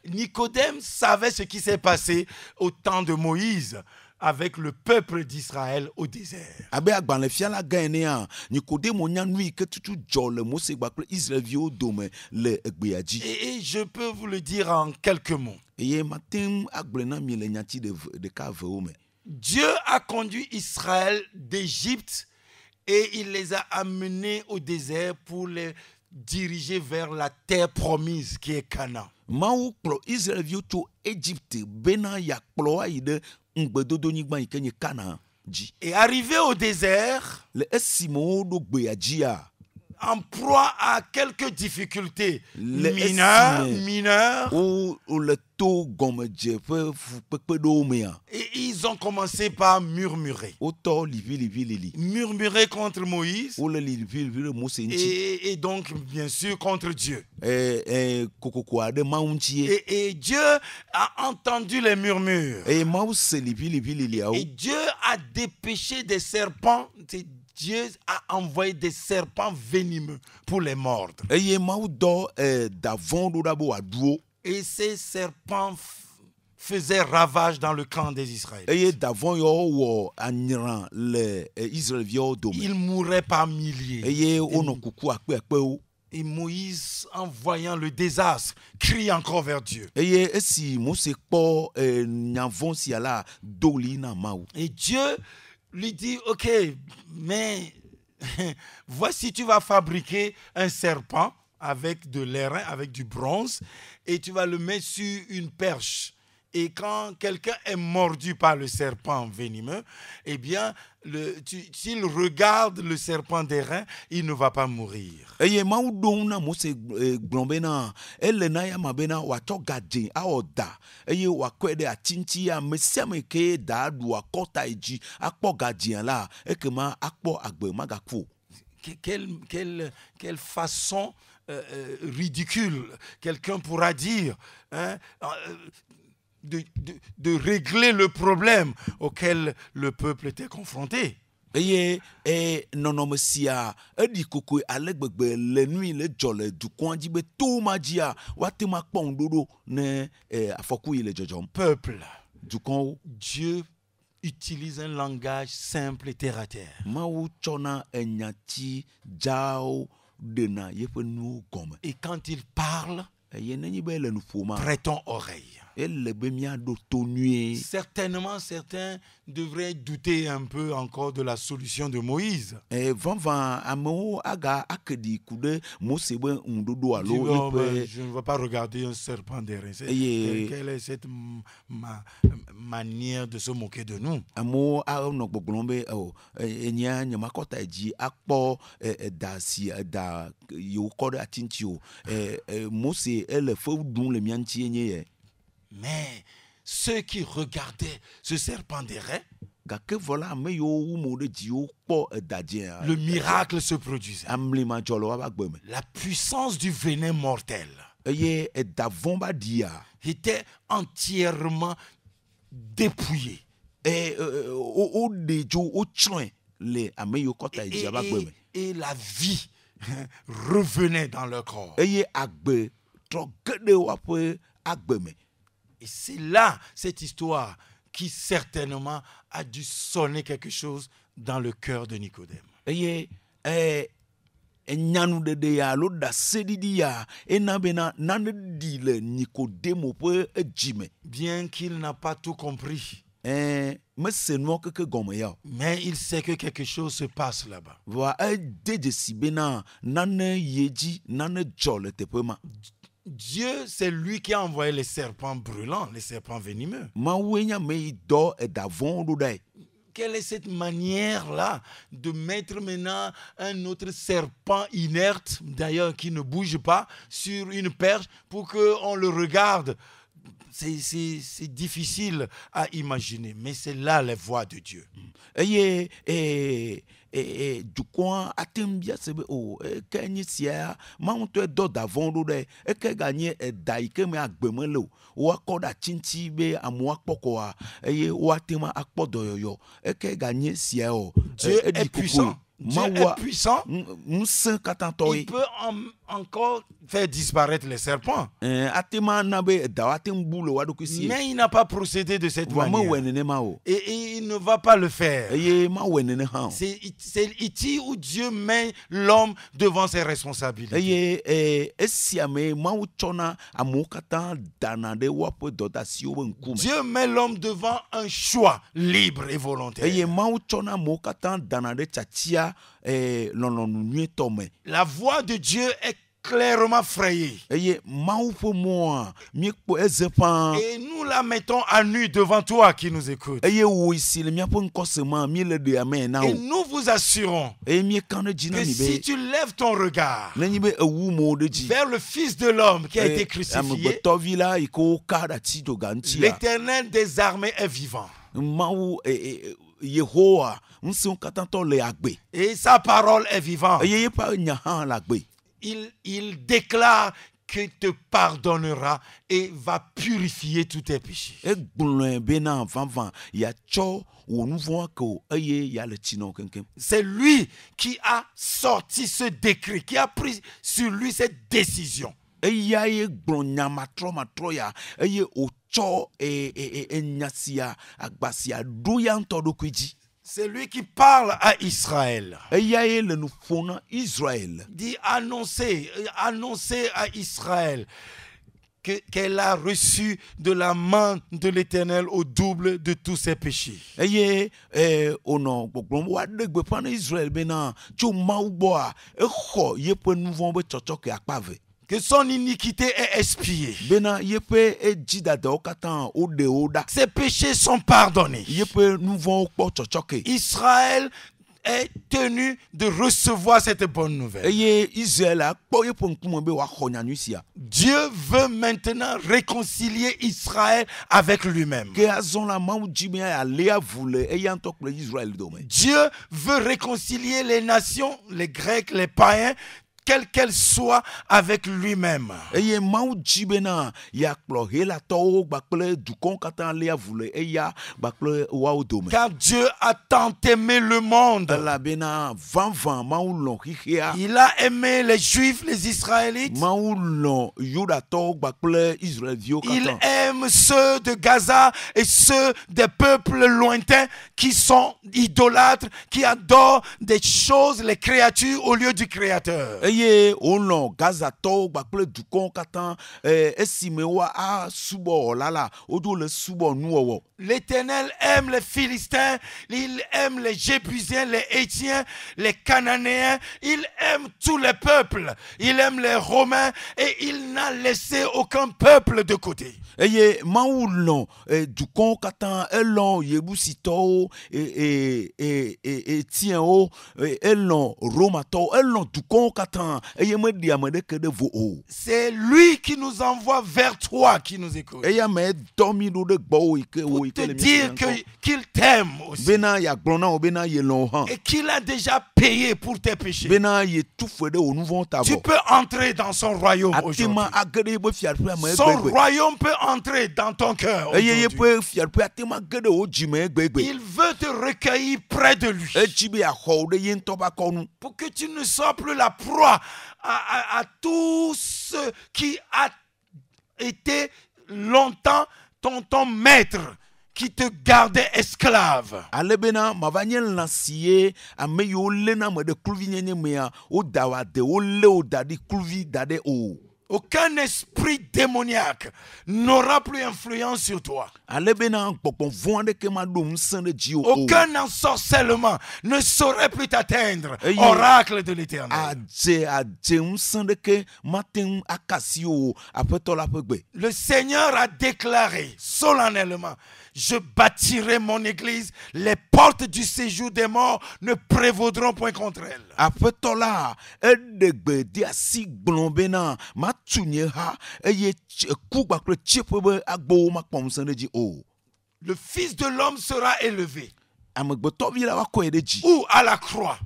Speaker 1: Nicodème savait ce qui s'est passé au temps de Moïse avec le peuple d'Israël au désert.
Speaker 2: Abe agbalẽfiala gã enea, Nikodemo nya nu yi ke tutu dzɔ le Mose gbakple Israelviwo dome le egbea dzi.
Speaker 1: Et je peux vous le dire en quelques mots.
Speaker 2: Eye mate ŋu agblɔ na mi le nyatsi ɖeka avewo me.
Speaker 1: Dieu a conduit Israël d'Égypte et il les a amenés au désert pour les diriger vers la terre promise qui est Canaan.
Speaker 2: Mawu kplɔ Israelviwo tso Égypte bena yakplɔ ayi ɖe ŋugbedodonyigba yi ke nye Canaan dzi.
Speaker 1: Et arrivé au désert,
Speaker 2: le esime woɖo gbea dzia,
Speaker 1: en proie à quelques difficultés
Speaker 2: Le
Speaker 1: mineures,
Speaker 2: wo le to gɔmedzeƒe kpekpeɖewo mea.
Speaker 1: Et ils ont commencé par murmurer.
Speaker 2: Wotɔ livi.
Speaker 1: Murmurer contre Moïse
Speaker 2: Wole livi ɖe Mose ŋuti.
Speaker 1: et donc bien sûr contre Dieu.
Speaker 2: Kokoko aɖe Mawu ŋuti ye.
Speaker 1: Et Dieu a entendu les murmures.
Speaker 2: Eye Mawu se liviawo.
Speaker 1: Et Dieu a dépêché des serpents. Dieu a envoyé des serpents venimeux pour les mordre.
Speaker 2: Eye Mawu dɔ davɔn ɖo ɖa be wòaɖuwo.
Speaker 1: Et ces serpents faisaient ravage dans le camp des Israélites.
Speaker 2: Eye davɔn yawo wɔ anyra le Israelviwo dome.
Speaker 1: Ils mouraient par milliers.
Speaker 2: Eye wonɔ kuku akpeakpewo.
Speaker 1: Et Moïse, en voyant le désastre, crie encore vers Dieu.
Speaker 2: Eye esi Mose kpɔ nyavɔn sia la do li na Mawu.
Speaker 1: Et Dieu lui dit, ok, mais voici, tu vas fabriquer un serpent avec de l'airain, avec du bronze, et tu vas le mettre sur une perche. Et quand quelqu'un est mordu par le serpent venimeux, eh bien, s'il regarde le serpent d'airain, il ne va pas mourir.
Speaker 2: eye mawu ɖom na Mose gblɔm bena ele na ya ma bena wòatsɔ gadze awɔ da eye wòakɔe ɖe ati ŋuti ame sia ame ke da ɖu akɔta yi dzi akpɔ gadzea la ekema akpɔ agbe magakpɔ.
Speaker 1: Quelle façon ridicule quelqu'un pourra dire, hein, de régler le problème auquel le peuple était confronté.
Speaker 2: Eye nɔnɔme sia eɖi kokoe ale gbegbe le nui le dzɔ le dukɔa dzi be to ma dzia woate ma kpɔ ŋuɖoɖo ne afɔku yi le dzɔdzɔm.
Speaker 1: Peuple,
Speaker 2: Dukɔwo.
Speaker 1: Dieu utilise un langage simple et terre à terre.
Speaker 2: Mawu tsɔna enyati dzawo ɖena yeƒe nuwo gɔme.
Speaker 1: Et quand il parle,
Speaker 2: Eye nenye be ele nu ƒoma.
Speaker 1: prêtons oreille.
Speaker 2: Ele be miaɖo to nyuie.
Speaker 1: Certainement, certains devraient douter un peu encore de la solution de Moïse.
Speaker 2: Vavã amewo aga akeɖi ku ɖe Mose be ŋuɖoɖo alo
Speaker 1: Oh, ben,
Speaker 2: yeƒe.
Speaker 1: je ne vais pas regarder un serpent d'airain. Quelle est cette manière de se moquer de nous?
Speaker 2: Amewo anɔ gbɔgblɔm be enyia nyemakɔta dzi akpɔ da si da yewo kɔ ɖe ati ŋuti o. Mose ele fewu ɖum le mia ŋuti enye ye.
Speaker 1: Mais ceux qui regardaient ce serpent d'airain,
Speaker 2: Gake vɔ la ame yiwo wu mo ɖe dziwo kpɔ edadzea.
Speaker 1: le miracle se produisait.
Speaker 2: Amlima dzɔ le woƒe agbe me.
Speaker 1: La puissance du venin mortel
Speaker 2: Eye eda vɔ̃ ba ɖia.
Speaker 1: était entièrement dépouillée.
Speaker 2: Woɖe dzo wotsrɔ̃e le ame yiwo kɔta yi dzia ƒe agbe me.
Speaker 1: Et la vie revenait dans leur corps.
Speaker 2: Eye agbe trɔ ge ɖe woƒe agbe me.
Speaker 1: Et c'est là, cette histoire, qui certainement a dû sonner quelque chose dans le cœur de Nicodème.
Speaker 2: Eye enyanuɖeɖe ya alo ɖaseɖiɖi ya ena bena nane ɖi le Nikodemo ƒe edzime.
Speaker 1: Bien qu'il n'a pas tout compris,
Speaker 2: Mese nuwo keke gɔme ya o.
Speaker 1: mais il sait que quelque chose se passe là-bas.
Speaker 2: Vɔa ede dzesi bena nane ye dzi nane dzɔ le teƒe ma.
Speaker 1: Dieu, c'est lui qui a envoyé les serpents brûlants, les serpents venimeux.
Speaker 2: Mawue nye ame yi dɔ eda vɔ̃wo ɖo ɖae.
Speaker 1: Quelle est cette manière-là de mettre maintenant un autre serpent inerte, d'ailleurs qui ne bouge pas, sur une perche pour qu'on le regarde? C'est difficile à imaginer, mais c'est là la voix de Dieu.
Speaker 2: Eye dukɔa ate ŋu bia se be o eke nye sia Mawu ŋutɔe dɔ da vɔ̃ ɖo ɖe eke ganye eda yi ke me agbe me le o woakɔ ɖe ati ŋuti be amewo akpɔ kɔa eye woate ma akpɔ dɔyɔyɔ eke ganye sia o.
Speaker 1: Dieu est puissant. Dieu est puissant.
Speaker 2: Ŋusẽ katãtɔ
Speaker 1: Il
Speaker 2: ye.
Speaker 1: peut encore faire disparaître les serpents.
Speaker 2: Ate ma na be edawo ate ŋu bu le woa ɖokui si.
Speaker 1: Mais il n'a pas procédé de cette
Speaker 2: Vɔa mewɔe
Speaker 1: manière.
Speaker 2: nenema o.
Speaker 1: Et il ne va pas le faire.
Speaker 2: Eye mawɔe nene hã o.
Speaker 1: C'est ici où Dieu met l'homme devant ses responsabilités.
Speaker 2: Eye esia me Mawu tsɔna amewo katã dana ɖe woaƒe dɔdeasiwo ƒe ŋkume.
Speaker 1: Dieu met l'homme devant un choix libre et
Speaker 2: Eye
Speaker 1: volontaire.
Speaker 2: Mawu tsɔna amewo katã dana ɖe tsatia lɔlɔ̃nu nyuietɔ me.
Speaker 1: La voix de Dieu est clairement frayée.
Speaker 2: Eye Mawu ƒe mɔa míekpɔ eze ƒãa.
Speaker 1: Et nous la mettons à nu devant toi qui nous écoutes.
Speaker 2: Eye wò si le míaƒe ŋkɔsema míele ɖea me na
Speaker 1: Et
Speaker 2: wo.
Speaker 1: nous vous assurons
Speaker 2: Eye míeka ɖe dzi na
Speaker 1: que
Speaker 2: mi
Speaker 1: si
Speaker 2: be
Speaker 1: tu lèves ton regard
Speaker 2: nenye be ewu mo ɖe dzi.
Speaker 1: vers le Fils de l'homme qui a été crucifié,
Speaker 2: Amegbetɔvi la yi ke woka ɖe ati dzoga ŋutia.
Speaker 1: l'Éternel des armées est vivant.
Speaker 2: Mawu Yehowa ŋusẽwo katãtɔ le agbe.
Speaker 1: Et sa parole est vivante.
Speaker 2: Eye yeƒe nya hã le agbe.
Speaker 1: Il déclare qu'il te pardonnera et va purifier tous tes péchés.
Speaker 2: Egblɔe bena vavã yeatsɔ wò nu vɔ̃a ke o eye yeale tsi na wo keŋkeŋ.
Speaker 1: C'est lui qui a sorti ce décret, qui a pris sur lui cette décision.
Speaker 2: Eyae gblɔ nya matrɔ ya eye wòtsɔ enya sia agba sia ɖo ya ŋutɔ ɖokui dzi.
Speaker 1: C'est lui qui parle à Israël.
Speaker 2: Eyae le nu ƒom na Israël.
Speaker 1: Dit annoncer à Israël qu'elle a reçu de la main de l'Éternel au double de tous ses péchés.
Speaker 2: Eye wònɔ gbɔgblɔm woaɖe gbeƒã na Israël bena tso Mawu gbɔa exɔ yeƒe nu vɔ̃ be tsɔtsɔke akpa eve.
Speaker 1: Que son iniquité est expiée.
Speaker 2: bena yepe ejidada okatan ode oda
Speaker 1: Ses péchés sont pardonnés.
Speaker 2: yepe nouvon kpo tchotchoke
Speaker 1: Israël est tenu de recevoir cette bonne nouvelle.
Speaker 2: eye Israël akpo yepe nkumo be wa khonyanyusia
Speaker 1: Dieu veut maintenant réconcilier Israël avec lui-même.
Speaker 2: ke azonla mawu jime ya lea vule eyanto kple Israël dome
Speaker 1: Dieu veut réconcilier les nations, les Grecs, les païens, quelles qu'elles soient, avec lui-même.
Speaker 2: eye mawu jibena ya kplo hela to gbakple dukon katan lea vule eya gbakple wa dome
Speaker 1: Car Dieu a tant aimé le monde.
Speaker 2: la bena van mawu lon hihia
Speaker 1: Il a aimé les Juifs, les Israélites.
Speaker 2: mawu lon yuda to gbakple Israël vio
Speaker 1: Il
Speaker 2: katan
Speaker 1: aime ceux de Gaza et ceux des peuples lointains qui sont idolâtres, qui adorent des choses, les créatures au lieu du Créateur.
Speaker 2: eye olon Gaza to gbakple dukon katan esime wa a subo lala odo le subo nuowo
Speaker 1: L'Éternel aime les Philistins, il aime les Jébusiens, les Hétiens, les Cananéens, il aime tous les peuples, il aime les Romains et il n'a laissé aucun peuple de côté.
Speaker 2: eye mawu lon dukon katan elon yebusito tien o elon romato elon dukon katan eye me di amede ke de vo o
Speaker 1: C'est lui qui nous envoie vers toi, qui nous écoute.
Speaker 2: eya me domi do de gbo o ike
Speaker 1: Pour te dire qu'il t'aime aussi.
Speaker 2: bena ya glona o bena ye lon han
Speaker 1: Et qu'il a déjà payé pour tes péchés.
Speaker 2: bena ye tout fede o nouveau
Speaker 1: Tu
Speaker 2: tavo
Speaker 1: peux entrer dans son royaume aujourd'hui.
Speaker 2: atema agede be fiar pe ma
Speaker 1: Son
Speaker 2: egbegbe
Speaker 1: royaume peut entrer dans ton cœur
Speaker 2: eye ye
Speaker 1: aujourd'hui.
Speaker 2: pe fiar pe atema gede o jime egbegbe
Speaker 1: Il veut te recueillir près de lui
Speaker 2: ejibe aho de ye nto ba konu
Speaker 1: pour que tu ne sois plus la proie à tout ce qui a été longtemps ton maître qui te gardait esclave.
Speaker 2: alebena mavanye lansiye ame yo lena me de kluvi nyenye mea o dawade o le o dadi kluvi dade o
Speaker 1: Aucun esprit démoniaque n'aura plus influence sur toi.
Speaker 2: alebena gbogbo vonde ke ma do nsan de ji o
Speaker 1: Aucun ensorcellement ne saurait plus t'atteindre.
Speaker 2: Aye.
Speaker 1: Oracle de l'Éternel.
Speaker 2: adje nsan de ke matin akasi o apeto la pegbe
Speaker 1: Le Seigneur a déclaré solennellement, je bâtirai mon église, les portes du séjour des morts ne prévaudront point contre elle.
Speaker 2: apeto la edegbe di asi gblonbena ma tunye ha eye ku gbakle chepe be agbo ma pom nsan de ji o
Speaker 1: Le Fils de l'homme sera élevé.
Speaker 2: amegbeto vi la wa ko de ji
Speaker 1: Ou à la croix.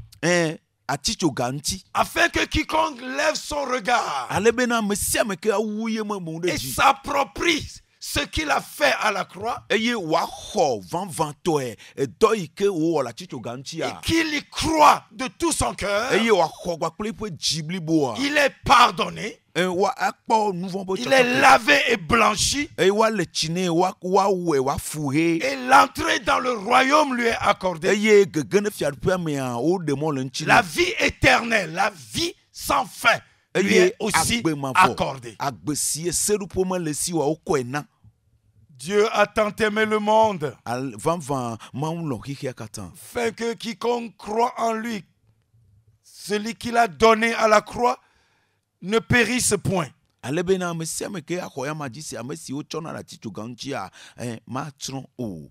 Speaker 2: aticho ganti
Speaker 1: Afin que quiconque lève son regard
Speaker 2: alebena mesia me ke awuye me mo de
Speaker 1: et
Speaker 2: ji
Speaker 1: s'approprie ce qu'il a fait à la croix
Speaker 2: eye wa xɔ vanvanto dɔ yi ke wowɔ le atsitso ganti
Speaker 1: et
Speaker 2: a
Speaker 1: qu'il y croit de tout son cœur,
Speaker 2: eye wa xɔ gbakple eƒe dzi bliboa
Speaker 1: il est pardonné,
Speaker 2: wa akpɔ nuvɔ be
Speaker 1: il est lavé et blanchi
Speaker 2: eye wa le tsi nɛ wa wɛ wa fu he
Speaker 1: et l'entrée dans le royaume lui est accordée.
Speaker 2: eye gege ne fiaɖuƒea mea wo ɖe mɔ le ŋuti
Speaker 1: La vie éternelle, la vie sans fin lui
Speaker 2: eye
Speaker 1: est aussi
Speaker 2: agbe mavɔ
Speaker 1: accordée.
Speaker 2: agbe si seɖuƒo mele si wa wokɔe na
Speaker 1: Dieu a tant aimé le monde,
Speaker 2: vanvan mawu lɔ xixia katã
Speaker 1: afin que quiconque croit en lui, celui qu'il a donné à la croix, ne périsse point.
Speaker 2: ale bena ame sia ame ke axɔ ya ma dzi si ame siwo tsɔna le atsitso gã ŋuti a matsrɔ̃ o.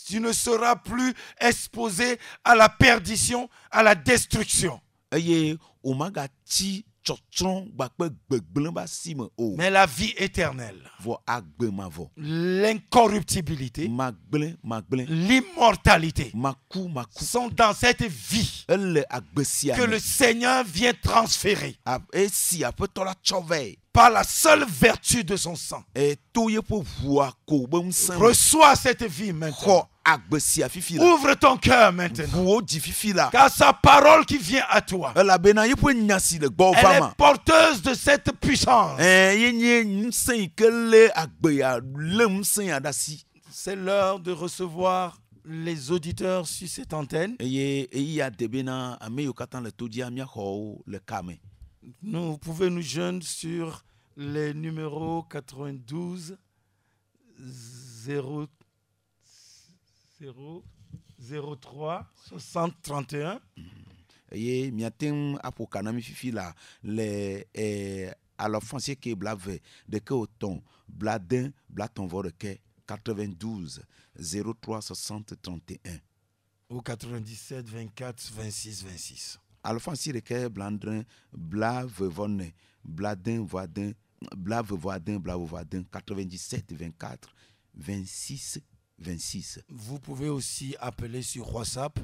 Speaker 1: Tu ne seras plus exposé à la perdition, à la destruction.
Speaker 2: Eye o magatsi tsɔtsrɔ̃ gbakpe gbegblẽ ba si me o.
Speaker 1: Mais la vie éternelle,
Speaker 2: Vɔ agbe mavɔ.
Speaker 1: l'incorruptibilité,
Speaker 2: Magblẽ
Speaker 1: l'immortalité
Speaker 2: maku
Speaker 1: sont dans cette vie
Speaker 2: ele agbe sia
Speaker 1: que le
Speaker 2: me.
Speaker 1: Seigneur vient transférer
Speaker 2: Esi aƒetɔ la tsɔ vɛ.
Speaker 1: par la seule vertu de son sang.
Speaker 2: To yeƒe ʋua ko be ŋusẽ me.
Speaker 1: Reçois cette vie
Speaker 2: Xɔ
Speaker 1: maintenant.
Speaker 2: agbe sia fifi la.
Speaker 1: Ouvre ton cœur maintenant.
Speaker 2: Ʋuwo dzi fifi la.
Speaker 1: Car sa parole qui vient à toi,
Speaker 2: Elabena yeƒe nya si le gbɔ
Speaker 1: elle
Speaker 2: va
Speaker 1: est
Speaker 2: ma.
Speaker 1: porteuse de cette puissance.
Speaker 2: Ye nye ŋusẽ yi ke lé agbe ya lé ŋusẽ ya ɖe asi.
Speaker 1: C'est l'heure de recevoir les auditeurs sur cette antenne.
Speaker 2: Eye eya de bena ame yiwo katã le to dzia míaxɔ wo le kame.
Speaker 1: Vous pouvez nous joindre sur les numéros 92 0 03 60 31.
Speaker 2: Eye miate ŋu aƒo ka na mi fifi la le à l'offensier qui est blavé de que autant bladin blaton voreke 92 03 60 31
Speaker 1: ou 97 24 26 26.
Speaker 2: à l'offensier de que blandrin blave vonne bladin voidin blave voidin 97 24 26 26.
Speaker 1: Vous pouvez aussi appeler sur WhatsApp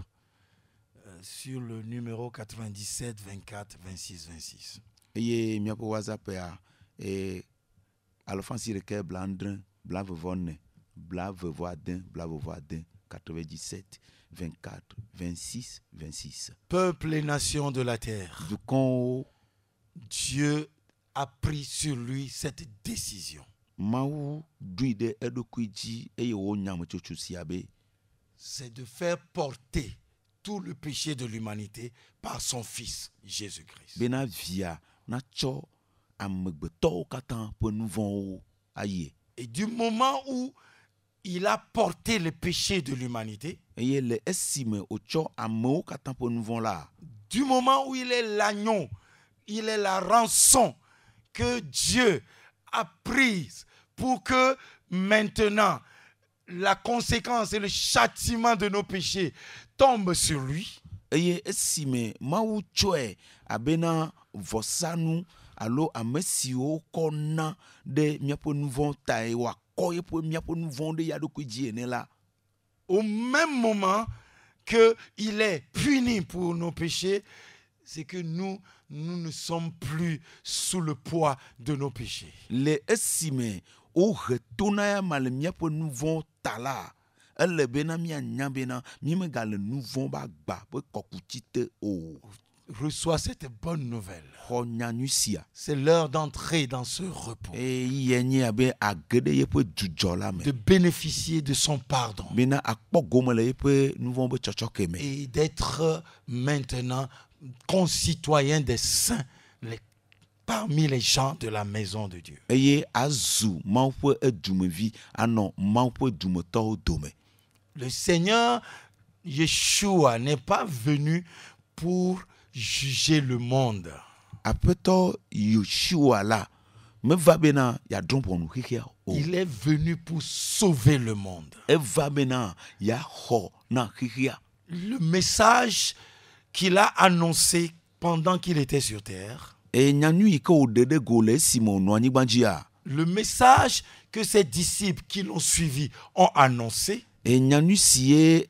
Speaker 1: sur le numéro 97 24 26 26.
Speaker 2: Et mi apo WhatsApp ya et à l'offensier de que blandrin blave vonne blave voidin 97 24 26 26.
Speaker 1: Peuple et nations de la terre,
Speaker 2: Du coup,
Speaker 1: Dieu a pris sur lui cette décision.
Speaker 2: Maou duide edokuiji eye wo nyam chochu siabe.
Speaker 1: C'est de faire porter tout le péché de l'humanité par son Fils Jésus-Christ.
Speaker 2: Bena via na cho amegbeto katan po nouvon aye.
Speaker 1: Et du moment où il a porté le péché de l'humanité,
Speaker 2: Eye le esime o cho ameo katan po nouvon la.
Speaker 1: du moment où il est l'agneau, il est la rançon que Dieu a prise pour que maintenant la conséquence et le châtiment de nos péchés tombent sur lui.
Speaker 2: Eye esime mawu choe abena vosanu alo amesi o kona de miapo nouvon tai wa koye po miapo nouvon de yadokuiji ene la.
Speaker 1: Au même moment qu'il est puni pour nos péchés, c'est que nous ne sommes plus sous le poids de nos péchés.
Speaker 2: Le esime o retona ya mal miapo nouvon tala. Elle bena mi anya bena mi me gal nouvon ba gba po kokutite o.
Speaker 1: Reçois cette bonne nouvelle.
Speaker 2: Ho nyanusia.
Speaker 1: C'est l'heure d'entrer dans ce repos,
Speaker 2: E yenye abe agede ye po jujola me.
Speaker 1: de bénéficier de son pardon
Speaker 2: Bena akpo gomele ye po nouvon be chochoke me.
Speaker 1: et d'être maintenant concitoyen des saints parmi les gens de la maison de Dieu.
Speaker 2: Eye azu mawu po edumevi ano mawu po edumeto dome.
Speaker 1: Le Seigneur Yeshua n'est pas venu pour juger le monde.
Speaker 2: Apeto Yeshua la me va bena ya drompo nu hikia o.
Speaker 1: Il est venu pour sauver le monde.
Speaker 2: E va bena ya ho na hikia.
Speaker 1: Le message qu'il a annoncé pendant qu'il était sur terre,
Speaker 2: E nyanu ike o dede gole Simon no anigbanjia.
Speaker 1: le message que ses disciples qui l'ont suivi ont annoncé,
Speaker 2: E nyanu sie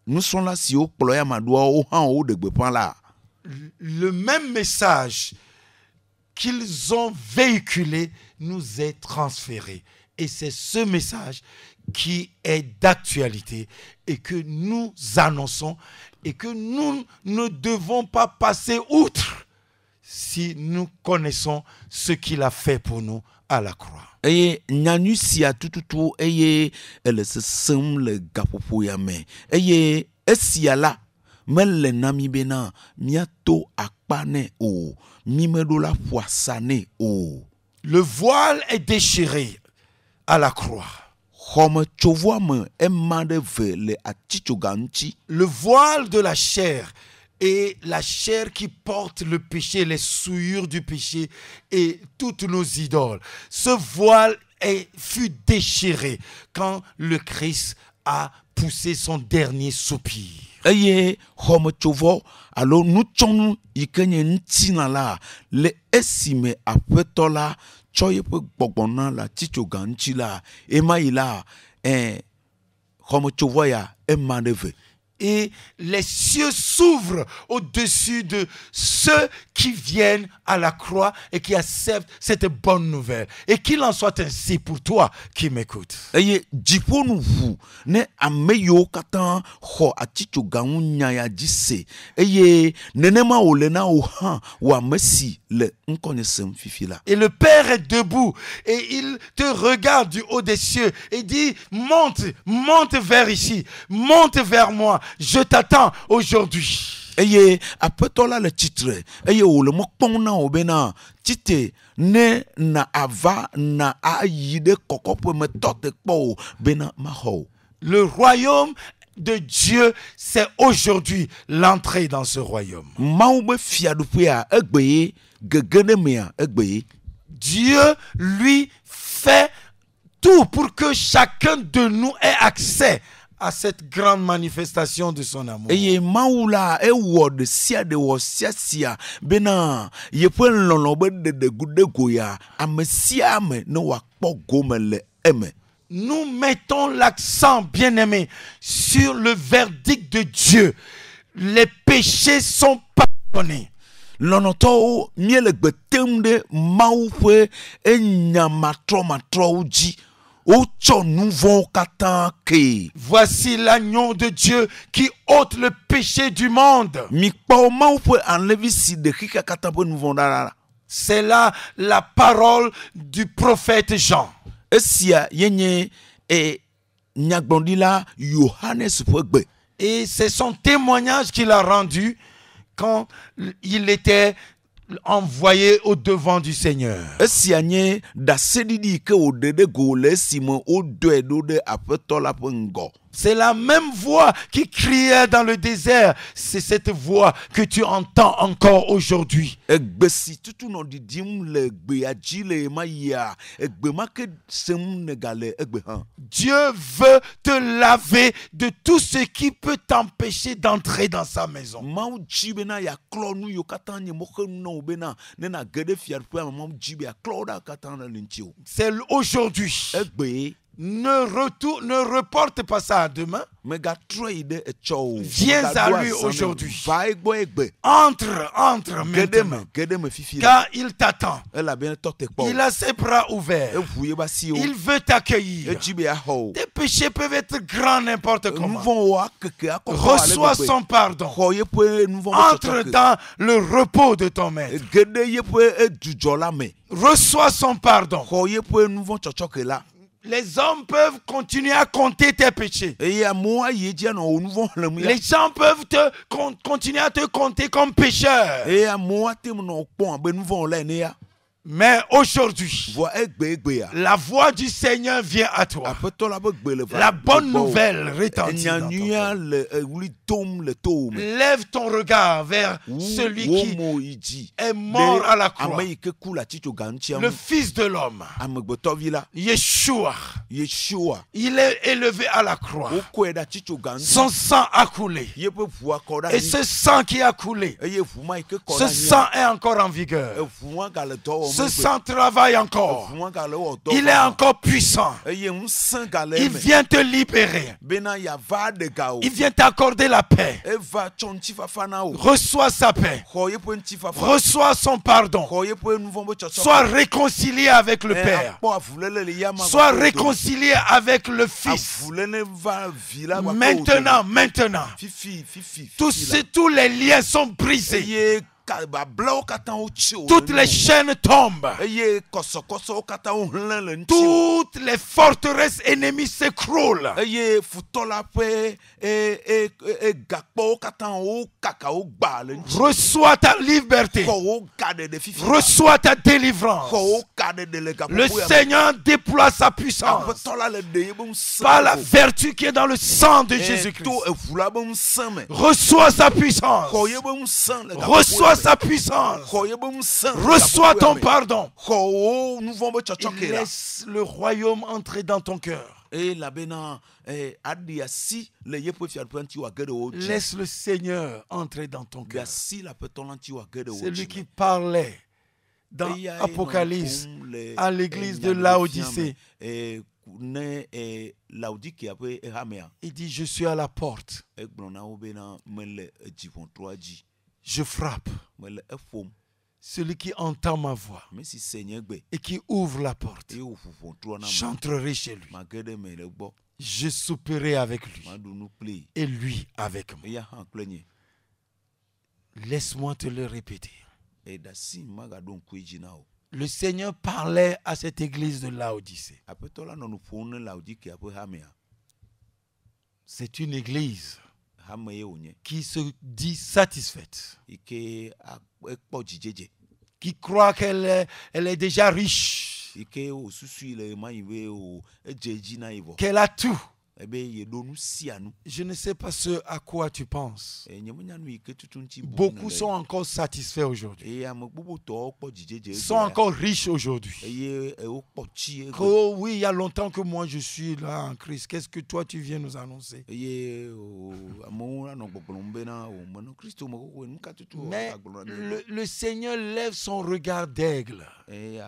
Speaker 2: nous sommes là si o ploya madoa o han o de gbepan la.
Speaker 1: le même message qu'ils ont véhiculé nous est transféré. Et c'est ce message qui est d'actualité et que nous annonçons et que nous ne devons pas passer outre si nous connaissons ce qu'il a fait pour nous à la croix.
Speaker 2: Eye nyanu sia tututu eye ele sesem le gapopo ya me. Eye esia la mele nami bena miato akpane o mi medo la poisane o.
Speaker 1: Le voile est déchiré à la croix.
Speaker 2: Home chovoame emande ve le atichoganchi.
Speaker 1: Le voile de la chair et la chair qui porte le péché, les souillures du péché et toutes nos idoles. Ce voile fut déchiré quand le Christ a poussé son dernier soupir.
Speaker 2: Eye home chovo alo nuchonu ikenye ntina la le esime apetola choye pe gbogbona la tichoganchi la emaila home chovo ya emande ve.
Speaker 1: Et les cieux s'ouvrent au-dessus de ceux qui viennent à la croix et qui acceptent cette bonne nouvelle. Et qu'il en soit ainsi pour toi qui m'écoutes.
Speaker 2: Eye jiponu vu ne ameyo katan ho aticho gaunya ya jise. Eye nenema olena ohan wa mesi le nkonesem fifila.
Speaker 1: Et le Père est debout et il te regarde du haut des cieux et dit, monte, monte vers ici, monte vers moi. Je t'attends aujourd'hui.
Speaker 2: Eye apetola le titre. Eye ole mokpona obena tite ne na ava na ayide kokopo me tote kpo bena maho.
Speaker 1: Le royaume de Dieu, c'est aujourd'hui l'entrée dans ce royaume. Dieu, lui, fait tout pour que chacun de nous ait accès à cette grande manifestation de son amour. Nous mettons l'accent, bien-aimé, sur le verdict de Dieu. Les péchés sont pardonnés. Voici l'agneau de Dieu qui ôte le péché du monde. C'est là la parole du prophète Jean. Et c'est son témoignage qu'il a rendu quand il était envoyé au devant du Seigneur. C'est la même voix qui criait dans le désert. C'est cette voix que tu entends encore aujourd'hui. Dieu veut te laver de tout ce qui peut t'empêcher d'entrer dans sa maison. C'est aujourd'hui. Ne reporte pas ça à demain. Viens à lui aujourd'hui. Entre maintenant. Car il t'attend. Il a ses bras ouverts. Il veut t'accueillir. Tes péchés peuvent être grands n'importe comment. Reçois son pardon. Entre dans le repos de ton maître. Reçois son pardon. Les hommes peuvent continuer à compter tes péchés. Les gens peuvent continuer à te compter comme pécheur. Mais aujourd'hui, la voix du Seigneur vient à toi. La bonne nouvelle retentit dans ton cœur. Lève ton regard vers celui qui est mort à la croix. Le Fils de l'homme. Yeshua. Il est élevé à la croix. Son sang a coulé. Et ce sang qui a coulé, ce sang est encore en vigueur. Ce sang travaille encore. Il est encore puissant. Il vient te libérer. Il vient t'accorder la paix. Reçois sa paix. Reçois son pardon. Sois réconcilié avec le Père. Sois réconcilié avec le Fils. Maintenant. Tous les liens sont brisés. Toutes les chaînes tombent. Toutes les forteresses ennemies s'écroulent. Reçois ta liberté. Reçois ta délivrance. Le Seigneur déploie sa puissance par la vertu qui est dans le sang de Jésus-Christ. Reçois sa puissance. Reçois sa puissance. Reçois ton pardon. Et laisse le royaume entrer dans ton cœur. Laisse le Seigneur entrer dans ton cœur. C'est lui qui parlait dans Apocalypse à l'église de Laodicée. Il dit: je suis à la porte. Je frappe. Celui qui entend ma voix et qui ouvre la porte, j'entrerai chez lui. Je souperai avec lui et lui avec moi. Laisse-moi te le répéter. Le Seigneur parlait à cette église de Laodicée. C'est une église qui se dit satisfaite, qui croit qu'elle est déjà riche, qu'elle a tout, Je ne sais pas ce à quoi tu penses.
Speaker 2: Beaucoup
Speaker 1: Beaucoup sont encore satisfaits aujourd'hui. Sont encore riches aujourd'hui. Oh oui, il y a longtemps que moi je suis là en Christ. Qu'est-ce que toi tu viens nous annoncer? Mais le Seigneur lève son regard d'aigle. Et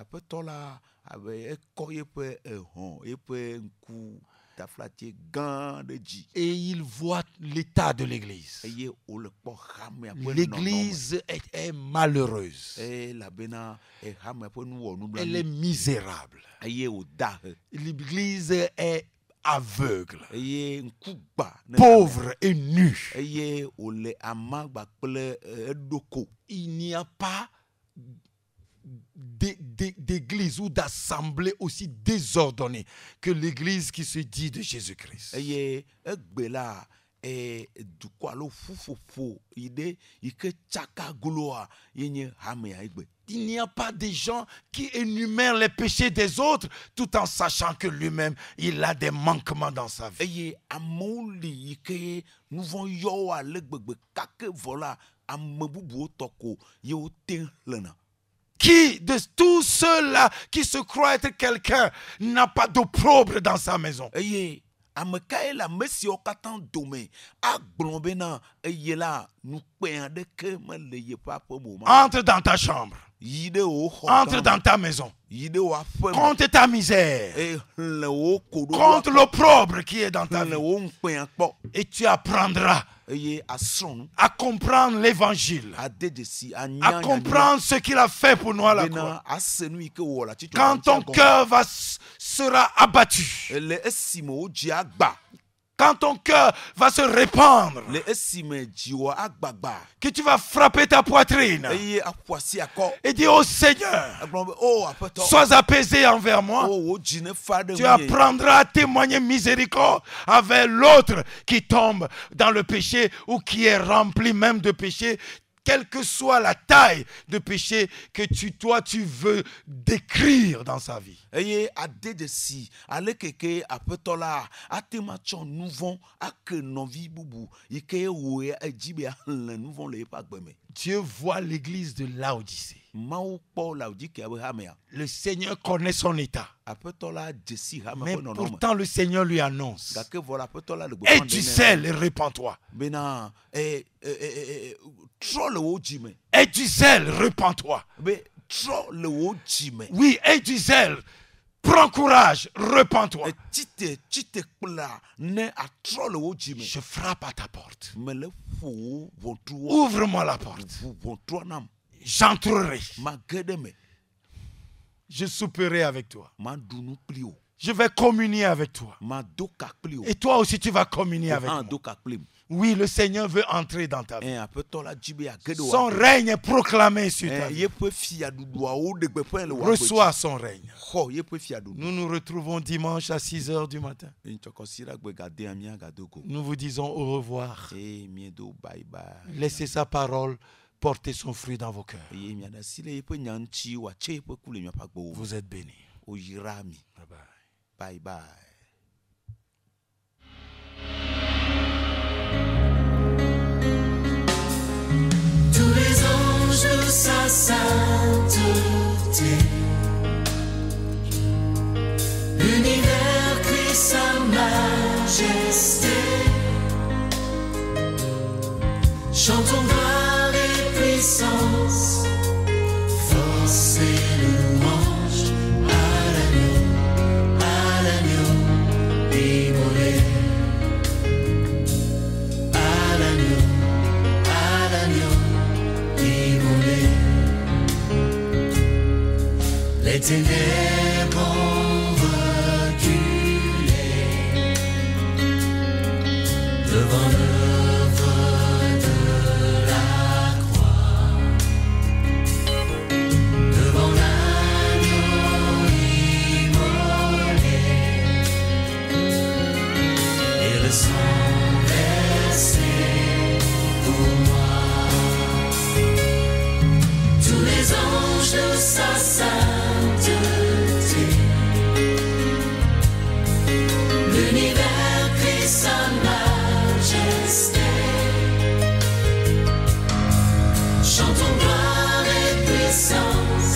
Speaker 1: il voit l'état de l'Église. L'Église est malheureuse. Elle est misérable. L'Église est aveugle, pauvre et nue. Il n'y a pas d'église ou d'assemblée aussi désordonnée que l'église qui se dit de Jésus-Christ. Il n'y a pas des gens qui énumèrent les péchés des autres tout en sachant que lui-même, il a des manquements dans sa vie. Qui de tous ceux-là qui se croient être quelqu'un n'a pas d'opprobre dans sa maison? Entre dans ta chambre. Entre dans ta maison. Compte ta misère. Compte l'opprobre qui est dans ta vie. Et tu apprendras à comprendre l'évangile, à comprendre ce qu'il a fait pour nous à la croix. Quand ton cœur sera abattu, quand ton cœur va se répandre, que tu vas frapper ta poitrine et dire au Seigneur, sois apaisé envers moi. Tu apprendras à témoigner miséricorde avec l'autre qui tombe dans le péché ou qui est rempli même de péché. Quelle que soit la taille de péché que toi tu veux décrire dans sa vie. Dieu voit l'église de Laodicée. Le Seigneur connaît son état. Mais pourtant le Seigneur lui annonce: aie du zèle et répands-toi. Aie du zèle, répands-toi. Oui, aie du zèle. Prends courage, repens-toi. Je frappe à ta porte. Ouvre-moi la porte. J'entrerai. Je souperai avec toi. Je vais communier avec toi. Et toi aussi tu vas communier avec moi. Oui, le Seigneur veut entrer dans ta vie. Son règne est proclamé sur ta vie. Reçois son règne. Nous nous retrouvons dimanche à 6h du matin. Nous vous disons au revoir. Laissez sa parole porter son fruit dans vos cœurs. Vous êtes bénis. Bye bye.
Speaker 2: Bye bye.
Speaker 3: Tous les anges de sa sainteté, l'univers crie sa majesté. Chantons gloire et puissance, force et louange à l'agneau immolé, à l'agneau immolé. Les ténèbres ont reculé devant l'œuvre de la croix, devant l'agneau immolé et le sang versé pour moi. Tous les anges de sa sainteté, l'univers puissance.